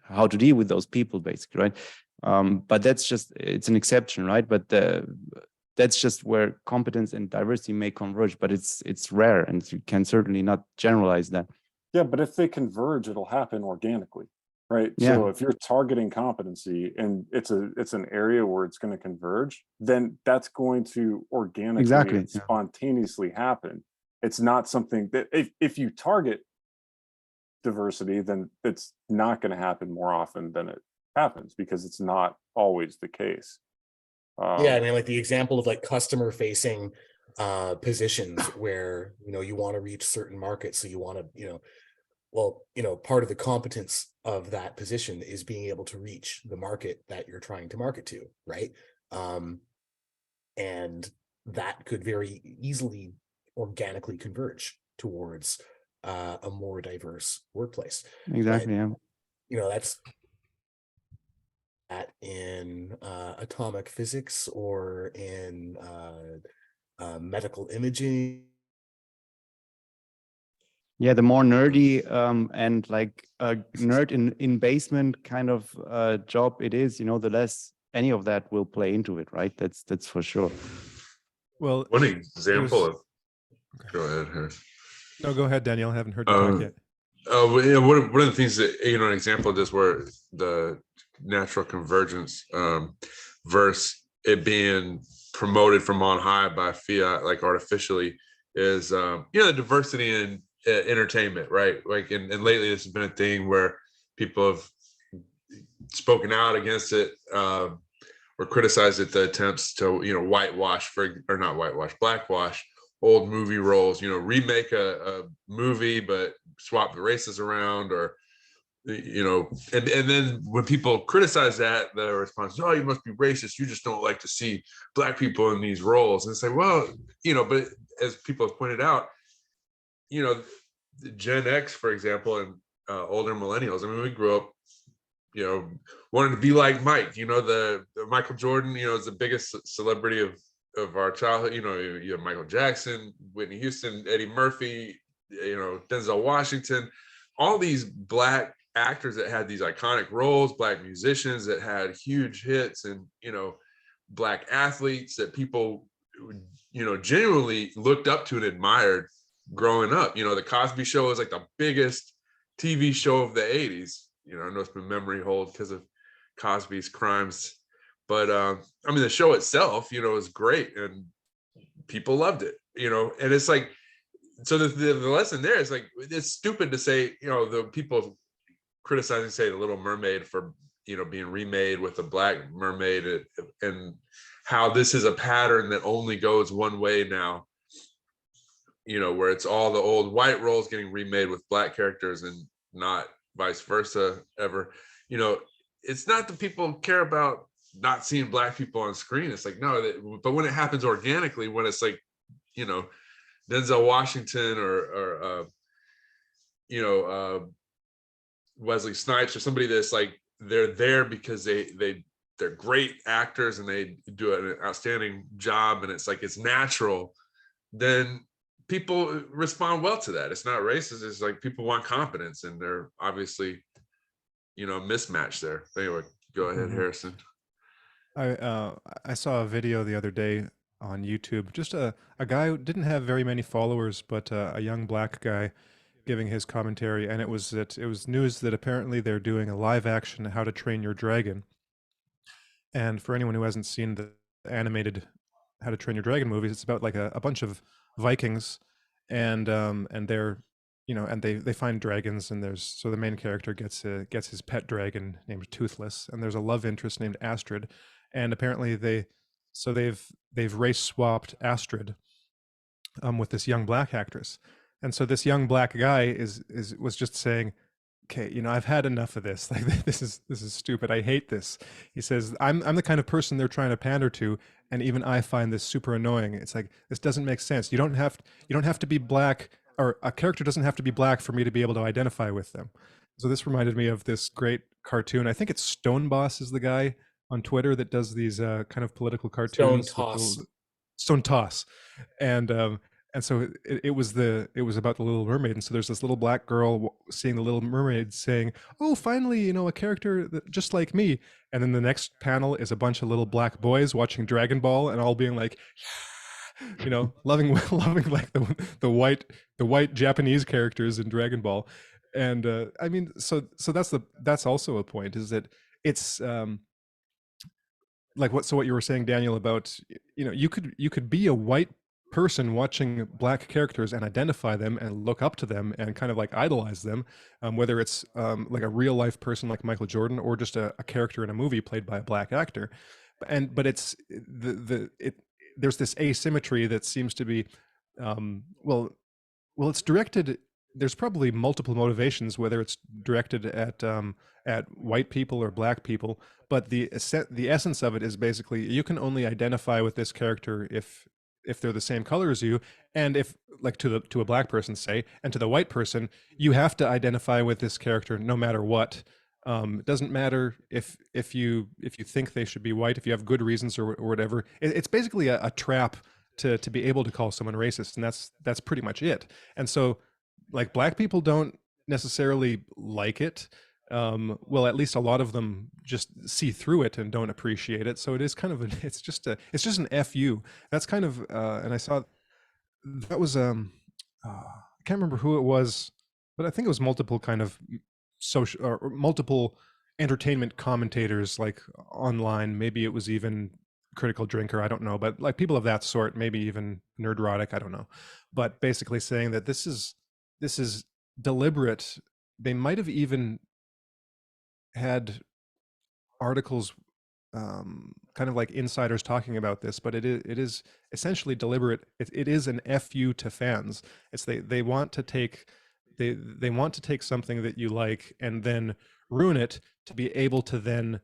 how to deal with those people, basically, right? But it's an exception, right? But that's just where competence and diversity may converge, but it's rare, and you can certainly not generalize that. Yeah, but if they converge, it'll happen organically, right? Yeah. So if you're targeting competency and it's an area where it's going to converge, then that's going to organically and spontaneously happen. It's not something that if you target diversity, then it's not going to happen more often than it happens, because it's not always the case. I mean, like the example of like customer facing positions where you want to reach certain markets, so you want to part of the competence of that position is being able to reach the market that you're trying to market to, right? And that could very easily organically converge towards a more diverse workplace. Exactly. But, that's that in atomic physics or in medical imaging. Yeah, the more nerdy and like a nerd in basement kind of job it is, the less any of that will play into it, right? That's for sure. Well, one example of go ahead, Harris. No, go ahead, Daniel. I haven't heard you talk yet. One of the things that, an example of this where the natural convergence versus it being promoted from on high by fiat, like artificially, is the diversity in entertainment, right? Like, and lately this has been a thing where people have spoken out against it or criticized it, the attempts to blackwash old movie roles, remake a movie but swap the races around, or and then when people criticize that, the response is, oh, you must be racist, you just don't like to see black people in these roles. And it's like, well, but as people have pointed out, Gen X, for example, and older millennials, I mean, we grew up wanting to be like Mike, the Michael Jordan, is the biggest celebrity of our childhood. You have Michael Jackson, Whitney Houston, Eddie Murphy, Denzel Washington, all these black actors that had these iconic roles, black musicians that had huge hits, and black athletes that people genuinely looked up to and admired growing up. The Cosby Show is like the biggest TV show of the 80s. I know it's been memory hold because of Cosby's crimes, but I mean, the show itself, is great and people loved it, and it's like, so the lesson there is like, it's stupid to say, the people criticizing, say, The Little Mermaid for, being remade with a black mermaid, and how this is a pattern that only goes one way now, where it's all the old white roles getting remade with black characters and not vice versa ever. It's not that people care about not seeing black people on screen. It's like, no, but when it happens organically, when it's like, Denzel Washington or Wesley Snipes or somebody that's like, they're there because they're great actors and they do an outstanding job, and it's like, it's natural, then people respond well to that. It's not racist. It's like, people want competence, and they're obviously mismatch there. Anyway, go ahead, Harrison. I saw a video the other day on YouTube, just a guy who didn't have very many followers, but a young black guy giving his commentary, and it was news that apparently they're doing a live action How to Train Your Dragon. And for anyone who hasn't seen the animated How to Train Your Dragon movies, it's about like a bunch of Vikings, and they're and they find dragons, and so the main character gets his pet dragon named Toothless, and there's a love interest named Astrid, and apparently they've race swapped Astrid with this young black actress, and so this young black guy was just saying, okay, I've had enough of this. Like, this is stupid. I hate this. He says, I'm the kind of person they're trying to pander to, and even I find this super annoying. It's like, this doesn't make sense. You don't have to be black, or a character doesn't have to be black for me to be able to identify with them. So this reminded me of this great cartoon. I think it's Stone Boss is the guy on Twitter that does these kind of political cartoons. Stone Toss. And so it was about the Little Mermaid, and so there's this little black girl seeing the Little Mermaid saying, "Oh, finally, a character just like me." And then the next panel is a bunch of little black boys watching Dragon Ball, and all being like, loving like the white Japanese characters in Dragon Ball. And I mean, so that's also a point, is that it's like what you were saying, Daniel, about you could be a white person watching black characters and identify them and look up to them and kind of like idolize them, whether it's like a real life person like Michael Jordan, or just a character in a movie played by a black actor. But it's there's this asymmetry that seems to be well it's directed. There's probably multiple motivations, whether it's directed at white people or black people, but the essence of it is basically, you can only identify with this character if they're the same color as you, and if, like, to a black person, say, and to the white person, you have to identify with this character no matter what. It doesn't matter if you think they should be white, if you have good reasons or whatever. It's basically a trap to be able to call someone racist, and that's pretty much it. And so, like, black people don't necessarily like it. Well, at least a lot of them just see through it and don't appreciate it. So it is kind of it's just an FU. That's kind of and I saw that was I can't remember who it was, but I think it was multiple kind of social or multiple entertainment commentators, like online. Maybe it was even Critical Drinker, I don't know, but like people of that sort, maybe even Nerdrotic, I don't know. But basically saying that this is deliberate. They might have even had articles kind of like insiders talking about this, but it is essentially deliberate. It is an FU to fans. It's they want to take they want to take something that you like and then ruin it to be able to then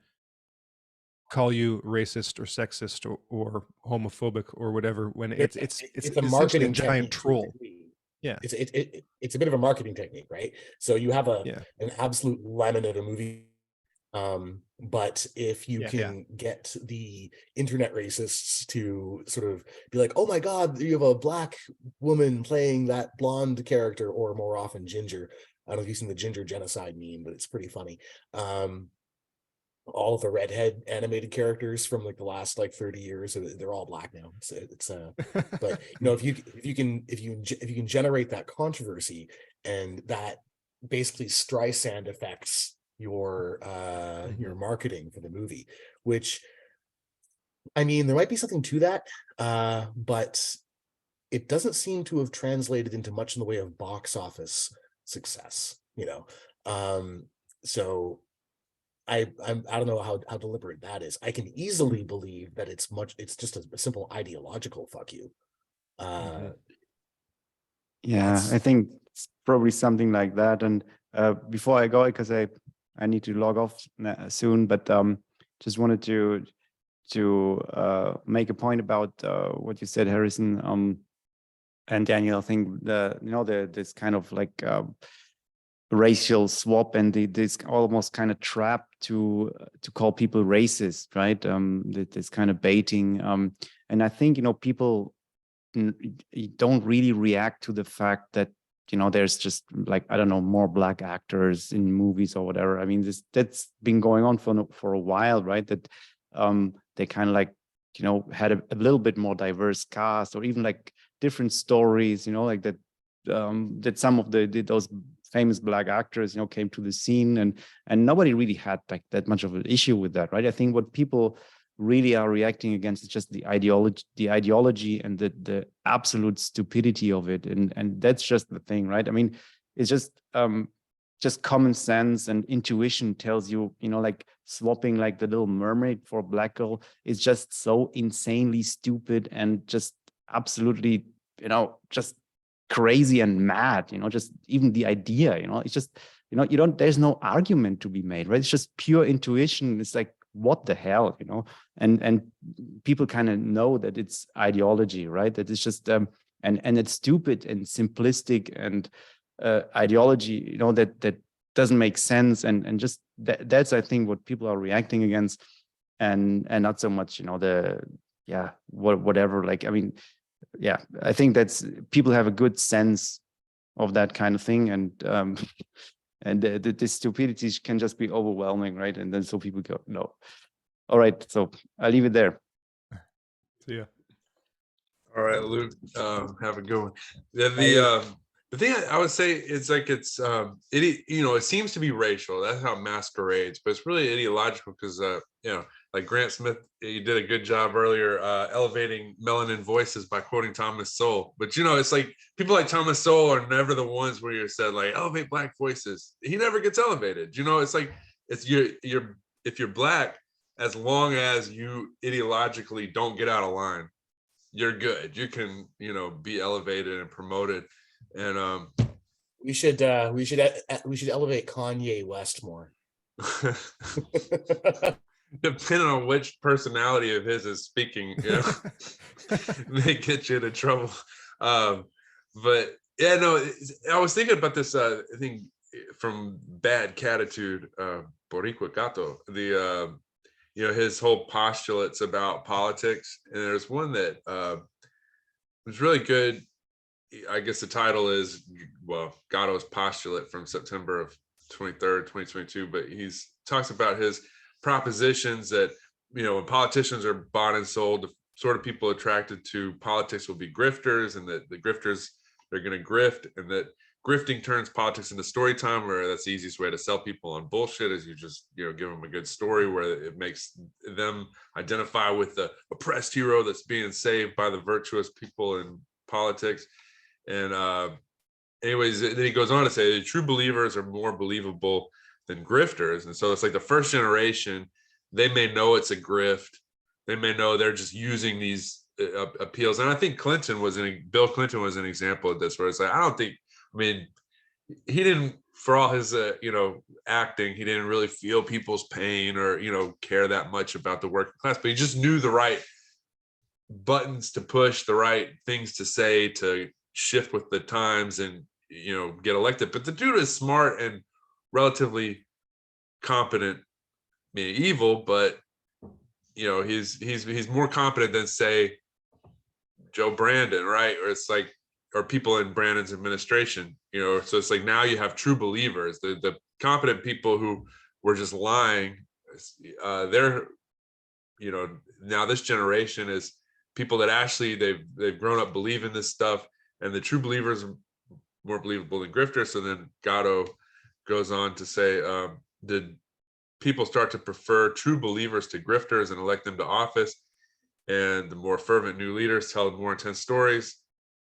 call you racist or sexist or homophobic or whatever, when it's a marketing giant troll. Yeah, it's a bit of a marketing technique, right? So you have an absolute lemon at a movie, but if you can get the internet racists to sort of be like, "Oh my God, you have a black woman playing that blonde character," or more often ginger. I don't know if you've seen the ginger genocide meme, but it's pretty funny. All of the redhead animated characters from like the last 30 years, they're all black now. So it's but if you can generate that controversy, and that basically Streisand affects your marketing for the movie, which, I mean, there might be something to that, but it doesn't seem to have translated into much in the way of box office success, so I don't know how deliberate that is. I can easily believe that it's just a simple ideological fuck you. Yeah, I think it's probably something like that. And before I go, because I need to log off soon, but just wanted to make a point about what you said, Harrison, and Daniel. I think this kind of like racial swap and this almost kind of trap to call people racist, right? This kind of baiting, and I think people don't really react to the fact that there's just like, I don't know, more black actors in movies or whatever. I mean, that's been going on for a while, right? That they kind of like, had a little bit more diverse cast, or even like different stories, like that, that some of those famous black actors, came to the scene, and nobody really had like that much of an issue with that, right? I think what people really are reacting against is just the ideology and the absolute stupidity of it, and that's just the thing, right? I mean, it's just common sense and intuition tells you, like swapping like the Little Mermaid for a black girl is just so insanely stupid and just absolutely, just crazy and mad, just even the idea, it's just, there's no argument to be made, right? It's just pure intuition. It's like, what the hell, and people kind of know that it's ideology, right? That it's just, and it's stupid and simplistic and ideology, that doesn't make sense, and just that's, I think, what people are reacting against, and not so much, whatever, like, I mean, yeah, I think that's, people have a good sense of that kind of thing, and and the stupidity can just be overwhelming, right? And then so people go, no. All right, so I'll leave it there. See ya. All right, Luke, have a good one. The thing I would say is like it seems to be racial. That's how it masquerades, but it's really ideological because like Grant Smith, you did a good job earlier elevating melanin voices by quoting Thomas Sowell. But it's like people like Thomas Sowell are never the ones where you said like elevate black voices. He never gets elevated. It's like it's you're if you're black, as long as you ideologically don't get out of line, you're good. You can be elevated and promoted. And we should elevate Kanye West more. Depending on which personality of his is speaking, they get you into trouble. But yeah, no, I was thinking about this thing from Bad Catitude, Boricua Gato, his whole postulates about politics. And there's one that was really good. I guess the title is, Gatto's postulate from September of 23rd, 2022. But he's talks about his propositions that, when politicians are bought and sold, the sort of people attracted to politics will be grifters, and that the grifters, they're going to grift, and that grifting turns politics into story time, where that's the easiest way to sell people on bullshit is you just, give them a good story where it makes them identify with the oppressed hero that's being saved by the virtuous people in politics. And anyways, then he goes on to say the true believers are more believable than grifters. And so it's like the first generation, they may know it's a grift. They may know they're just using these appeals. And I think Bill Clinton was an example of this, where it's like, he didn't, for all his, acting, he didn't really feel people's pain or, care that much about the working class, but he just knew the right buttons to push, the right things to say to shift with the times and, get elected. But the dude is smart and relatively competent, evil, but, he's more competent than, say, Joe Brandon, right? Or it's like, or people in Brandon's administration, so it's like now you have true believers, the competent people who were just lying. They're, now this generation is people that actually they've grown up believing this stuff, and the true believers are more believable than grifters. So then Gatto goes on to say, did people start to prefer true believers to grifters and elect them to office? And the more fervent new leaders tell more intense stories,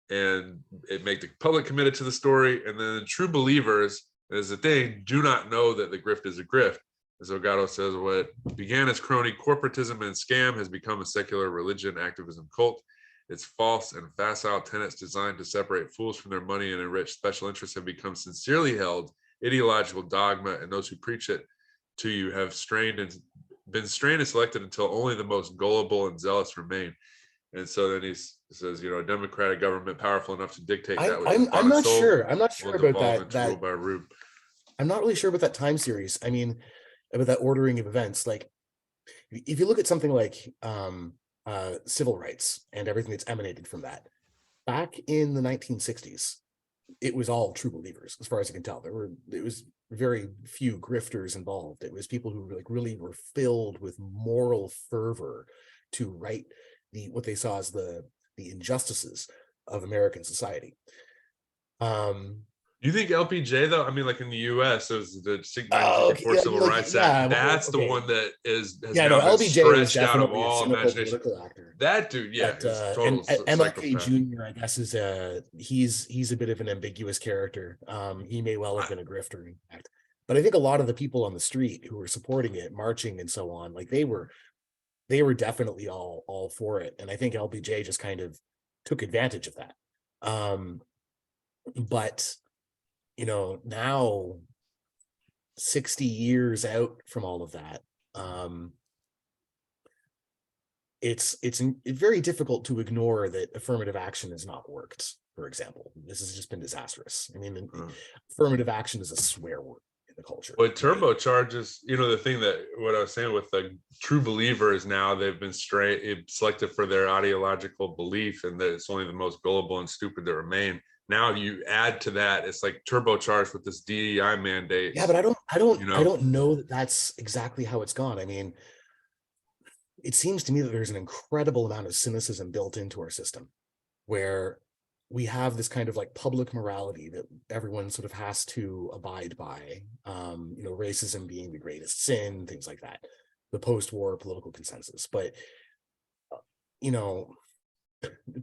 and it make the public committed to the story. And then the true believers, as the thing, do not know that the grift is a grift. And so Gatto says, what began as crony corporatism and scam has become a secular religion activism cult. Its false and facile tenets designed to separate fools from their money and enrich special interests have become sincerely held ideological dogma, and those who preach it to you have been strained and selected until only the most gullible and zealous remain. And so then he says, a democratic government powerful enough to dictate that which I'm not sure. I'm not sure about that. Rule by rule. I'm not really sure about that time series. I mean, about that ordering of events. Like, if you look at something like civil rights and everything that's emanated from that, back in the 1960s, it was all true believers, as far as I can tell. It was very few grifters involved. It was people who like really were filled with moral fervor to right what they saw as the injustices of American society. You think LBJ though? I mean, like in the U.S., it was the Okay, 1964 Civil Rights Act. That's the okay. one that has Yeah, now no, been LBJ was stretched out of definitely a all cynical imagination. political actor. That dude, yeah, But, is and total MLK psychopath. Jr., I guess, is he's a bit of an ambiguous character. He may well have been a grifter, in fact. But I think a lot of the people on the street who were supporting it, marching and so on, like they were definitely all for it. And I think LBJ just kind of took advantage of that. But you know, now 60 years out from all of that, it's very difficult to ignore that affirmative action has not worked. For example, this has just been disastrous. I mean, affirmative action is a swear word in the culture. What turbocharges, you know, the thing that what I was saying with the true believers now, they've been selected for their ideological belief, and that it's only the most gullible and stupid that remain. Now you add to that, it's like turbocharged with this DEI mandate. Yeah, but I don't know that that's exactly how it's gone. I mean, it seems to me that there's an incredible amount of cynicism built into our system, where we have this kind of like public morality that everyone sort of has to abide by. You know, racism being the greatest sin, things like that, the post-war political consensus. But you know,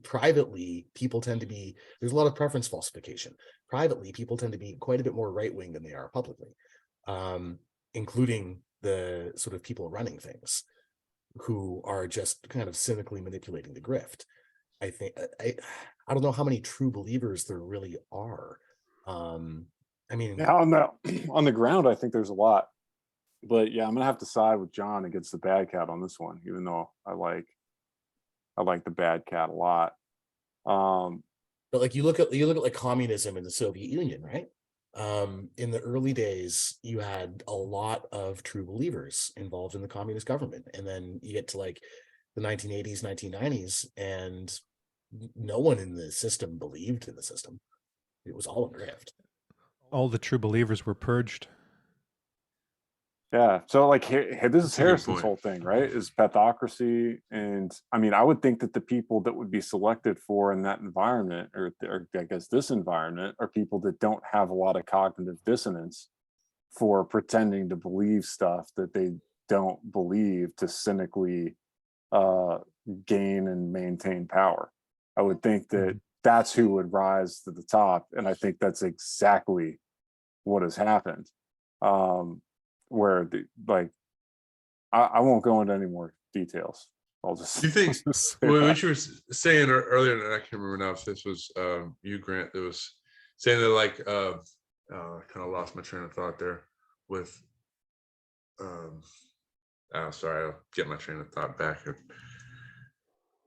privately, people tend to be, there's a lot of preference falsification. Privately, people tend to be quite a bit more right-wing than they are publicly, including the sort of people running things who are just kind of cynically manipulating the grift. I think I don't know how many true believers there really are. I mean, yeah, on the ground, I think there's a lot, but yeah, I'm gonna have to side with John against the bad cat on this one, even though I like the bad cat a lot. but like you look at like communism in the Soviet Union, right? In the early days, you had a lot of true believers involved in the communist government, and then you get to like the 1980s, 1990s, and no one in the system believed in the system. It was all a grift. All the true believers were purged. Yeah, so like this is That's a good Harrison's point. whole thing, right? Is pathocracy, and I mean, I would think that the people that would be selected for in that environment, or I guess this environment, are people that don't have a lot of cognitive dissonance for pretending to believe stuff that they don't believe to cynically gain and maintain power. I would think that that's who would rise to the top, and I think that's exactly what has happened. Where I won't go into any more details. I'll just. Do you think say what that. you were saying earlier, and I can't remember now if this was you, Grant, that was saying that like I kind of lost my train of thought there with oh, sorry, I'll get my train of thought back.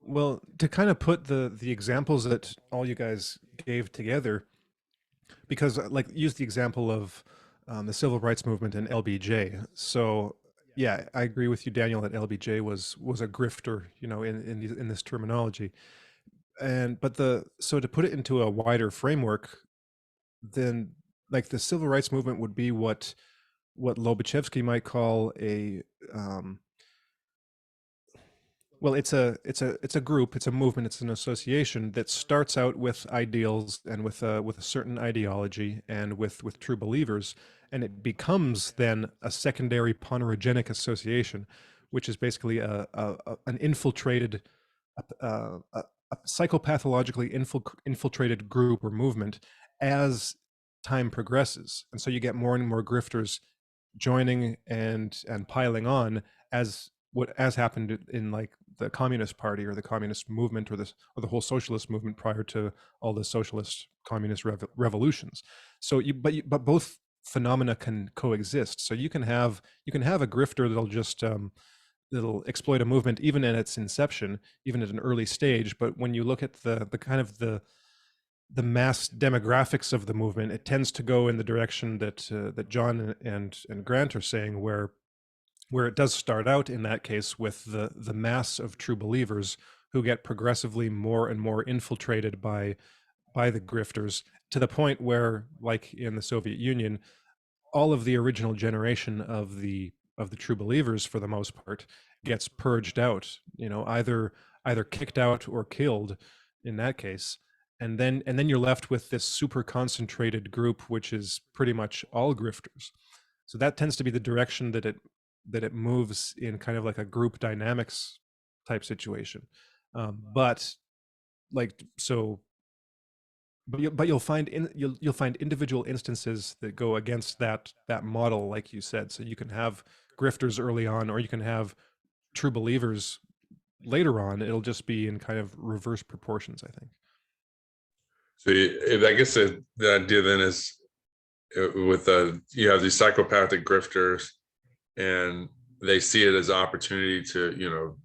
Well, to kind of put the examples that all you guys gave together, because like use the example of the civil rights movement and LBJ. So yeah, I agree with you, Daniel, that LBJ was a grifter, you know, in this terminology. But so to put it into a wider framework, then like the civil rights movement would be what Lobachevsky might call a well, it's a group, it's a movement, it's an association that starts out with ideals and with a certain ideology and with true believers, and it becomes then a secondary ponerogenic association, which is basically an infiltrated, a psychopathologically infiltrated group or movement as time progresses, and so you get more and more grifters joining and piling on as happened in like the Communist Party or the communist movement or the whole socialist movement prior to all the socialist communist revolutions. So but both phenomena can coexist. So you can have a grifter that'll just that'll exploit a movement even in its inception, even at an early stage. But when you look at the kind of the mass demographics of the movement, it tends to go in the direction that John and Grant are saying, where it does start out in that case with the mass of true believers who get progressively more and more infiltrated by by the grifters, to the point where, like in the Soviet Union, all of the original generation of the true believers, for the most part, gets purged out, either kicked out or killed in that case. And then you're left with this super concentrated group, which is pretty much all grifters. So that tends to be the direction that it moves in, kind of like a group dynamics type situation. But you'll find individual instances that go against that model, like you said. So you can have grifters early on, or you can have true believers later on. It'll just be in kind of reverse proportions, I think. So I guess the idea then is, with you have these psychopathic grifters, and they see it as an opportunity to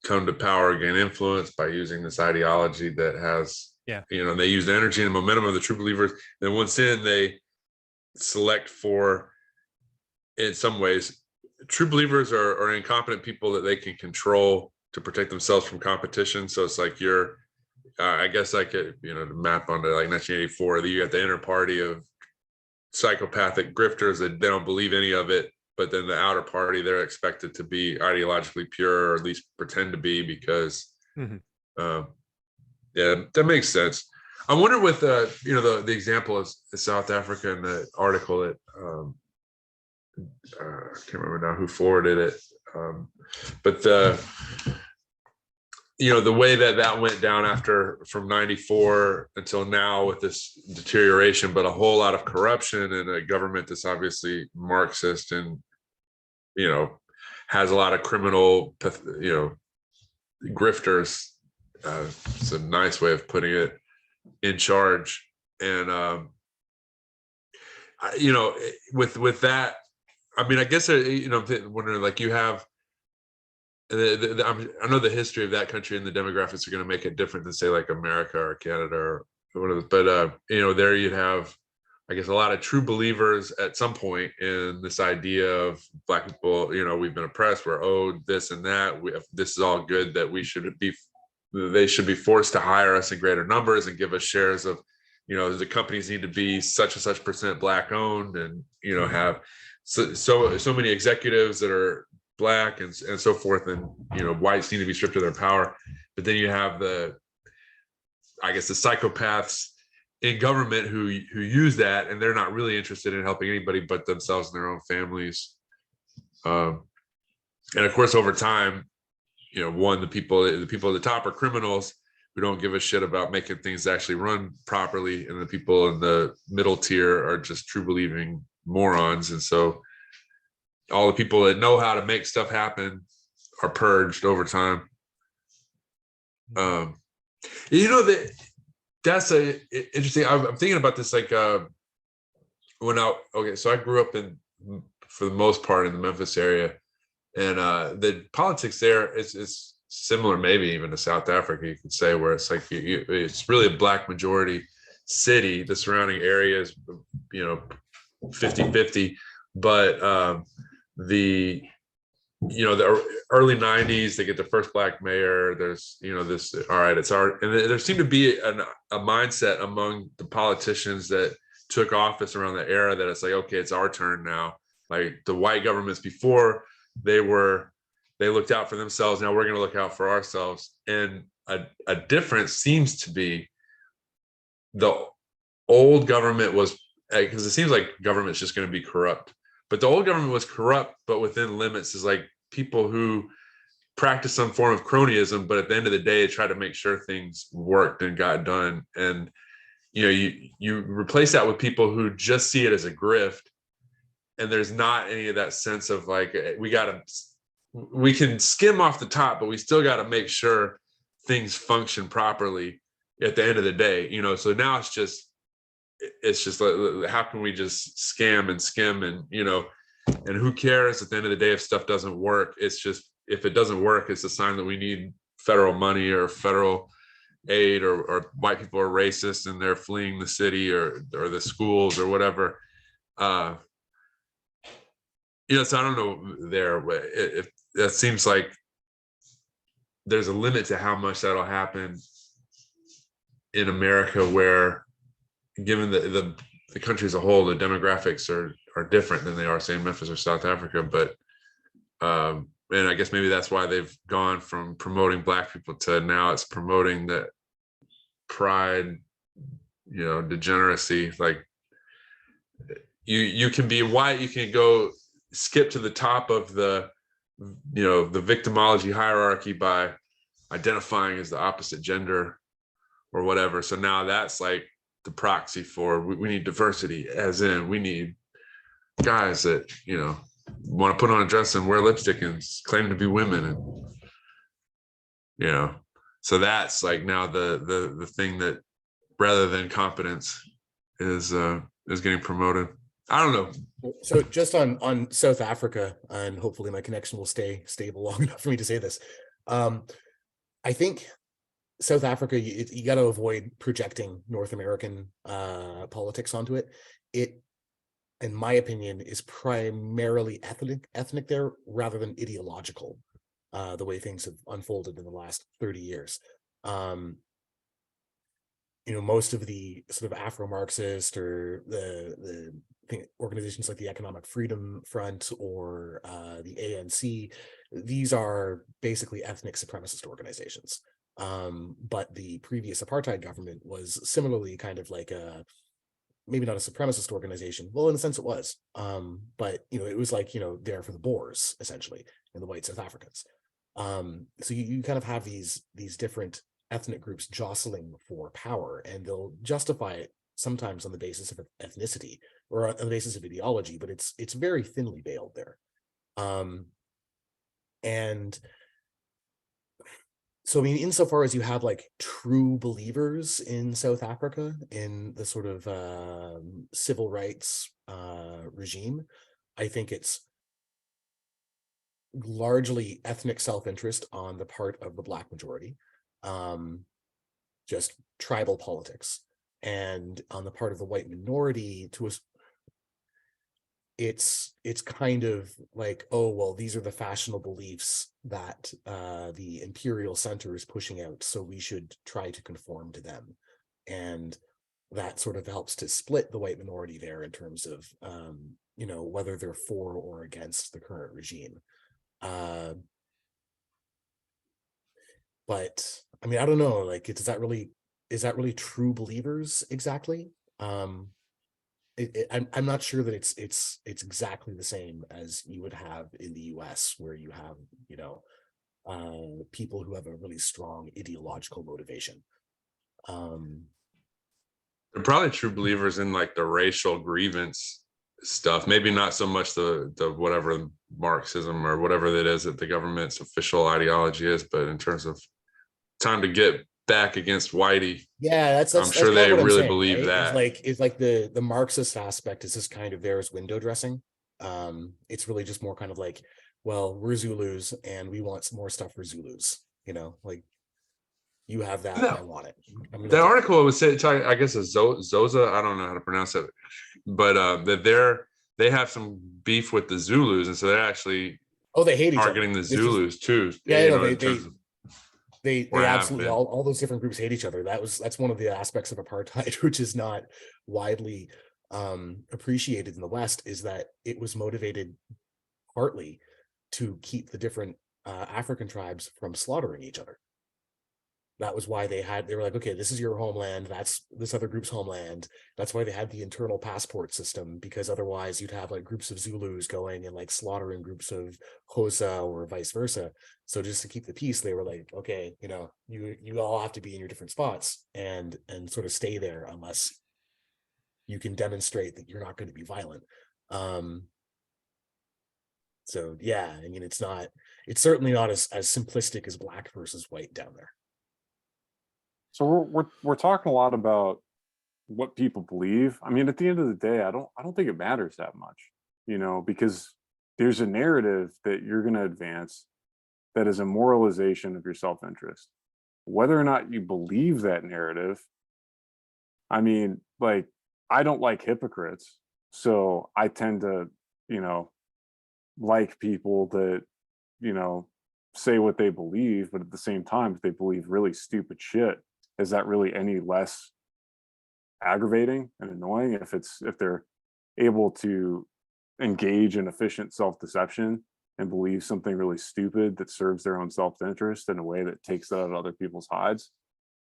come to power, gain influence by using this ideology that has, they use the energy and momentum of the true believers. Then once in, they select for, in some ways, true believers are incompetent people that they can control to protect themselves from competition. So it's like I guess I could, to map onto like 1984, you got the inner party of psychopathic grifters that they don't believe any of it, but then the outer party, they're expected to be ideologically pure, or at least pretend to be, because that makes sense. I wonder with the example of South Africa in the article that I can't remember now who forwarded it, but the way that went down from 94 until now, with this deterioration, but a whole lot of corruption, and a government that's obviously Marxist and has a lot of criminal grifters, it's a nice way of putting it, in charge. And with that, I mean, I guess I'm wondering, like, you have I know the history of that country and the demographics are going to make it different than, say, like America or Canada or whatever. But there you'd have, I guess, a lot of true believers at some point in this idea of Black people. We've been oppressed, we're owed this and that. This is all good, that they should be forced to hire us in greater numbers and give us shares of, the companies need to be such and such percent Black owned, and have so many executives that are Black and so forth, and whites need to be stripped of their power. But then you have the psychopaths in government who use that, and they're not really interested in helping anybody but themselves and their own families. And of course, over time, the people at the top are criminals who don't give a shit about making things actually run properly, and the people in the middle tier are just true believing morons. And so all the people that know how to make stuff happen are purged over time. That's interesting. I'm thinking about this, like, so I grew up for the most part, in the Memphis area, and the politics there is similar, maybe even to South Africa, you could say, where it's like it's really a Black majority city. The surrounding area is 50-50, but the early 90s, they get the first Black mayor. There's this, all right, it's our, and there seemed to be a mindset among the politicians that took office around the era that it's like, okay, it's our turn now. Like the white governments before, they looked out for themselves. Now we're going to look out for ourselves. And a difference seems to be the old government was, because it seems like government's just going to be corrupt. But the old government was corrupt, but within limits, is like people who practice some form of cronyism, but at the end of the day, try to make sure things worked and got done. And you replace that with people who just see it as a grift, and there's not any of that sense of like, we can skim off the top, but we still got to make sure things function properly at the end of the day. So now it's just like, how can we just scam and skim, and and who cares at the end of the day if stuff doesn't work? It's just, if it doesn't work, it's a sign that we need federal money or federal aid, or white people are racist and they're fleeing the city or the schools or whatever. So I don't know there, but if that seems like there's a limit to how much that'll happen in America where, given the country as a whole, the demographics are different than they are, say, in Memphis or South Africa. But and I guess maybe that's why they've gone from promoting Black people to now it's promoting that pride, degeneracy. Like you can be white, you can go skip to the top of the victimology hierarchy by identifying as the opposite gender or whatever. So now that's like the proxy for we need diversity, as in we need guys that want to put on a dress and wear lipstick and claim to be women, and so that's like now the thing that, rather than competence, is getting promoted. I don't know. So just on South Africa, and hopefully my connection will stay stable long enough for me to say this. I think South Africa, you got to avoid projecting North American politics onto it. It, in my opinion, is primarily ethnic there rather than ideological, the way things have unfolded in the last 30 years. Most of the sort of Afro-Marxist or the organizations like the Economic Freedom Front or the ANC, these are basically ethnic supremacist organizations. But the previous apartheid government was similarly kind of like maybe not a supremacist organization. Well, in a sense it was, but it was like, there for the Boers essentially, and the white South Africans. So you kind of have these different ethnic groups jostling for power, and they'll justify it sometimes on the basis of ethnicity or on the basis of ideology, but it's very thinly veiled there. And so, I mean, insofar as you have like true believers in South Africa in the sort of civil rights regime, I think it's largely ethnic self-interest on the part of the Black majority, just tribal politics, and on the part of the white minority, it's kind of like, oh, well, these are the fashionable beliefs that the imperial center is pushing out, so we should try to conform to them. And that sort of helps to split the white minority there in terms of whether they're for or against the current regime. But I mean, I don't know, like, is that really true believers exactly? I'm not sure that it's exactly the same as you would have in the US, where you have people who have a really strong ideological motivation. They're probably true believers in like the racial grievance stuff, maybe not so much the whatever Marxism or whatever that is that the government's official ideology is, but in terms of time to get back against whitey. Yeah, that's I'm sure they what I'm really saying, believe right? that. It's like the Marxist aspect is just kind of there as window dressing. It's really just more kind of like, well, we're Zulus and we want some more stuff for Zulus, like, you have that, I want it. The article was say, I guess, a Zoza, I don't know how to pronounce it, but that they have some beef with the Zulus, and so they're actually they hate each other. targeting the Zulus too. Yeah, they absolutely, all those different groups hate each other. That's one of the aspects of apartheid, which is not widely appreciated in the West, is that it was motivated partly to keep the different African tribes from slaughtering each other. That was why they were like, okay, this is your homeland, that's this other group's homeland. That's why they had the internal passport system, because otherwise you'd have like groups of Zulus going and like slaughtering groups of Xhosa or vice versa. So just to keep the peace, they were like, okay, you all have to be in your different spots and sort of stay there unless you can demonstrate that you're not going to be violent. So yeah, I mean, it's certainly not as simplistic as black versus white down there. So we're talking a lot about what people believe. I mean, at the end of the day, I don't think it matters that much, because there's a narrative that you're going to advance that is a moralization of your self-interest. Whether or not you believe that narrative, I mean, like, I don't like hypocrites, so I tend to, like people that, say what they believe, but at the same time, if they believe really stupid shit, is that really any less aggravating and annoying if they're able to engage in efficient self-deception and believe something really stupid that serves their own self-interest in a way that takes that out of other people's hides?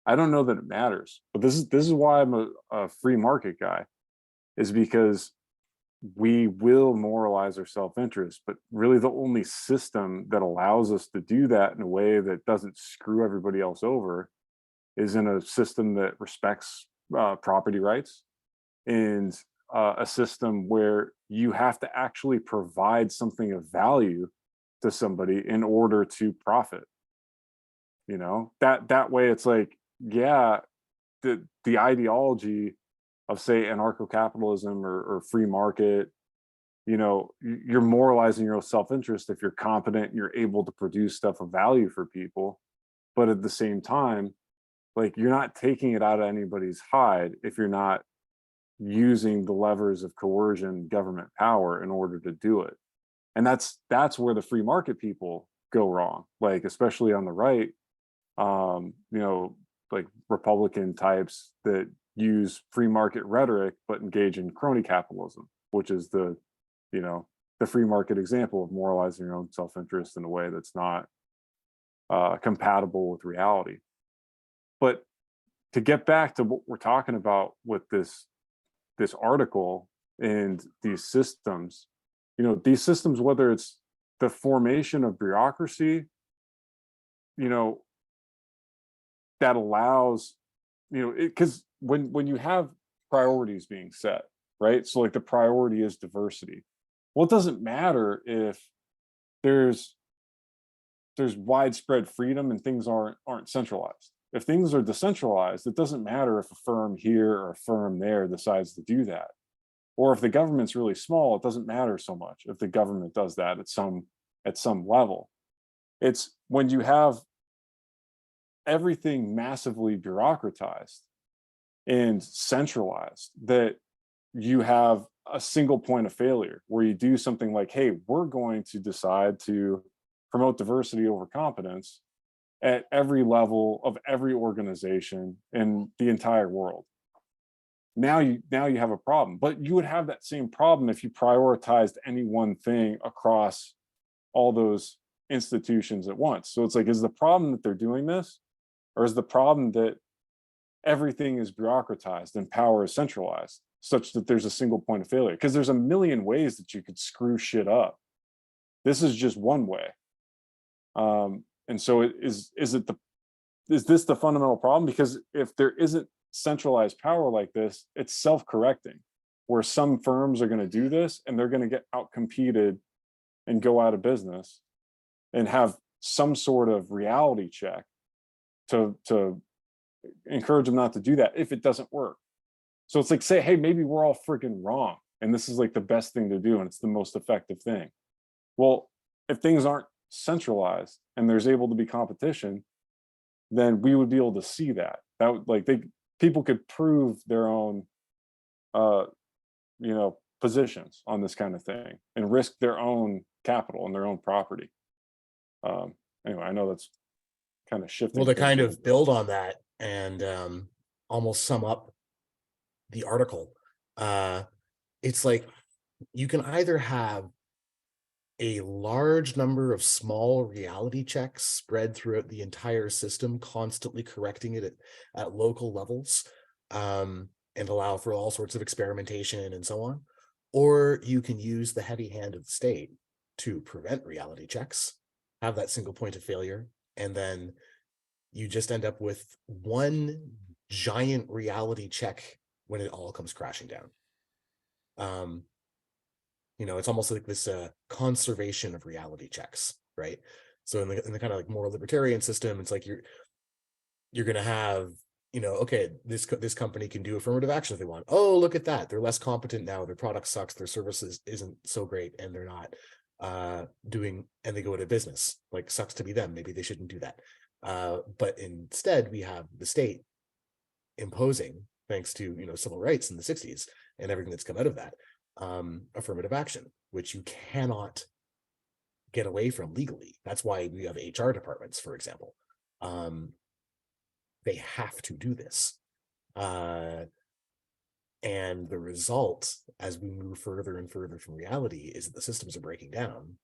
I don't know that it matters, but this is why I'm a free market guy, is because we will moralize our self-interest, but really the only system that allows us to do that in a way that doesn't screw everybody else over is in a system that respects property rights, and a system where you have to actually provide something of value to somebody in order to profit. You know, that way it's like, yeah, the ideology of, say, anarcho-capitalism or free market, you know, you're moralizing your own self-interest if you're competent, you're able to produce stuff of value for people. But at the same time, like, you're not taking it out of anybody's hide if you're not using the levers of coercion, government power in order to do it. And that's where the free market people go wrong, like, especially on the right, you know, like Republican types that use free market rhetoric but engage in crony capitalism, which is the, you know, the free market example of moralizing your own self-interest in a way that's not compatible with reality. But to get back to what we're talking about with this article and these systems, you know, these systems, whether it's the formation of bureaucracy, you know, that allows, you know, because when you have priorities being set, right? So like the priority is diversity. Well, it doesn't matter if there's widespread freedom and things aren't centralized. If things are decentralized, it doesn't matter if a firm here or a firm there decides to do that. Or if the government's really small, it doesn't matter so much if the government does that at some level. It's when you have everything massively bureaucratized and centralized that you have a single point of failure where you do something like, hey, we're going to decide to promote diversity over competence at every level of every organization in the entire world. Now you have a problem, but you would have that same problem if you prioritized any one thing across all those institutions at once. So it's like, is the problem that they're doing this, or is the problem that everything is bureaucratized and power is centralized such that there's a single point of failure? Because there's a million ways that you could screw shit up. This is just one way. And so is this the fundamental problem? Because if there isn't centralized power like this, it's self-correcting, where some firms are going to do this and they're going to get outcompeted and go out of business and have some sort of reality check to encourage them not to do that if it doesn't work. So it's like, say, hey, maybe we're all freaking wrong, and this is like the best thing to do, and it's the most effective thing. Well, if things aren't centralized and there's able to be competition, then we would be able to see that. That would, like, people could prove their own you know, positions on this kind of thing and risk their own capital and their own property. Anyway, I know that's kind of shifting. Well, to kind of build on that and almost sum up the article, it's like you can either have a large number of small reality checks spread throughout the entire system, constantly correcting it at local levels, and allow for all sorts of experimentation and so on. Or you can use the heavy hand of the state to prevent reality checks, have that single point of failure, and then you just end up with one giant reality check when it all comes crashing down. You know, it's almost like this conservation of reality checks, right? So in the kind of like more libertarian system, it's like you're going to have, you know, okay, this company can do affirmative action if they want. Oh, look at that, they're less competent now, their product sucks, their services isn't so great, and they're not doing, and they go out of business. Like, sucks to be them, maybe they shouldn't do that. But instead we have the state imposing, thanks to, you know, civil rights in the 60s and everything that's come out of that, affirmative action, which you cannot get away from legally. That's why we have HR departments, for example. they have to do this. And the result, as we move further and further from reality, is that the systems are breaking down.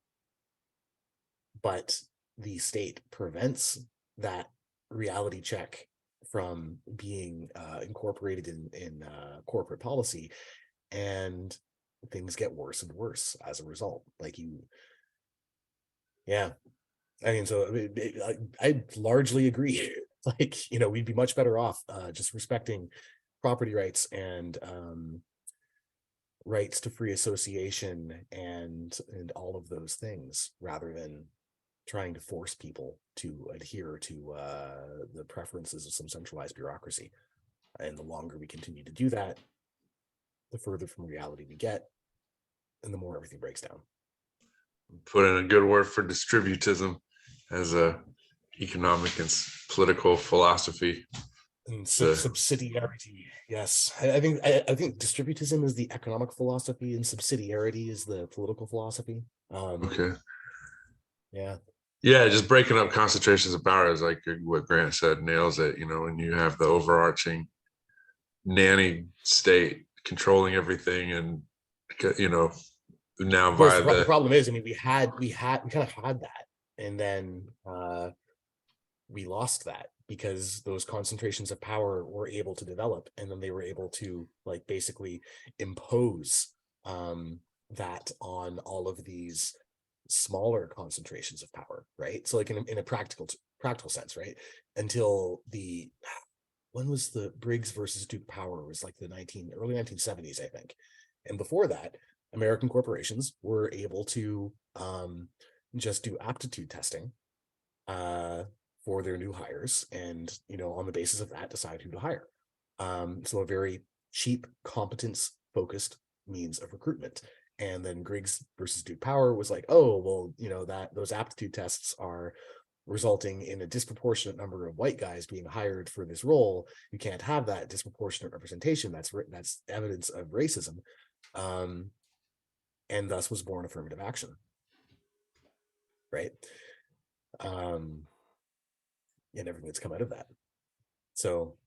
But the state prevents that reality check from being incorporated in corporate policy, and things get worse and worse as a result. Like yeah. I mean, so I largely agree. Like, we'd be much better off just respecting property rights and rights to free association and all of those things, rather than trying to force people to adhere to the preferences of some centralized bureaucracy. And the longer we continue to do that, the further from reality we get, and the more everything breaks down. Put in a good word for distributism as a economic and political philosophy. And subsidiarity, yes. I think distributism is the economic philosophy, and subsidiarity is the political philosophy. Okay. Yeah. Yeah, just breaking up concentrations of power is like what Grant said, nails it. When you have the overarching nanny state controlling everything, and now Of course, via the problem is, I mean, we kind of had that, and then we lost that, because those concentrations of power were able to develop, and then they were able to basically impose that on all of these smaller concentrations of power, right? So in a practical sense, right? Until when was the Briggs versus Duke power? It was like the early 1970s, I think. And before that, American corporations were able to just do aptitude testing for their new hires, and on the basis of that, decide who to hire. So a very cheap, competence focused means of recruitment. And then Griggs versus Duke power was like, oh, well, that those aptitude tests are resulting in a disproportionate number of white guys being hired for this role. You can't have that disproportionate representation. That's evidence of racism. And thus was born affirmative action. Right. And everything that's come out of that. So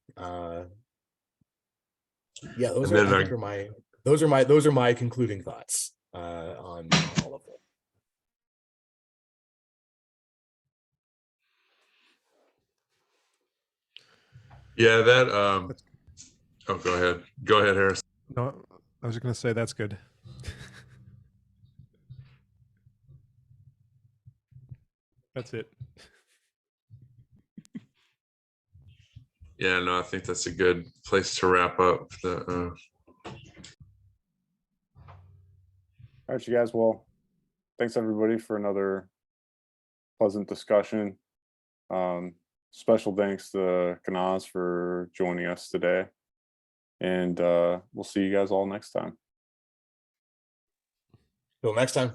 yeah, those are my concluding thoughts on all of them. Yeah, that oh, go ahead, Harris. No, I was just going to say that's good. That's it. Yeah, no, I think that's a good place to wrap up. All right, you guys. Well, thanks everybody for another pleasant discussion. Special thanks to Kanaz for joining us today. And we'll see you guys all next time. Till next time.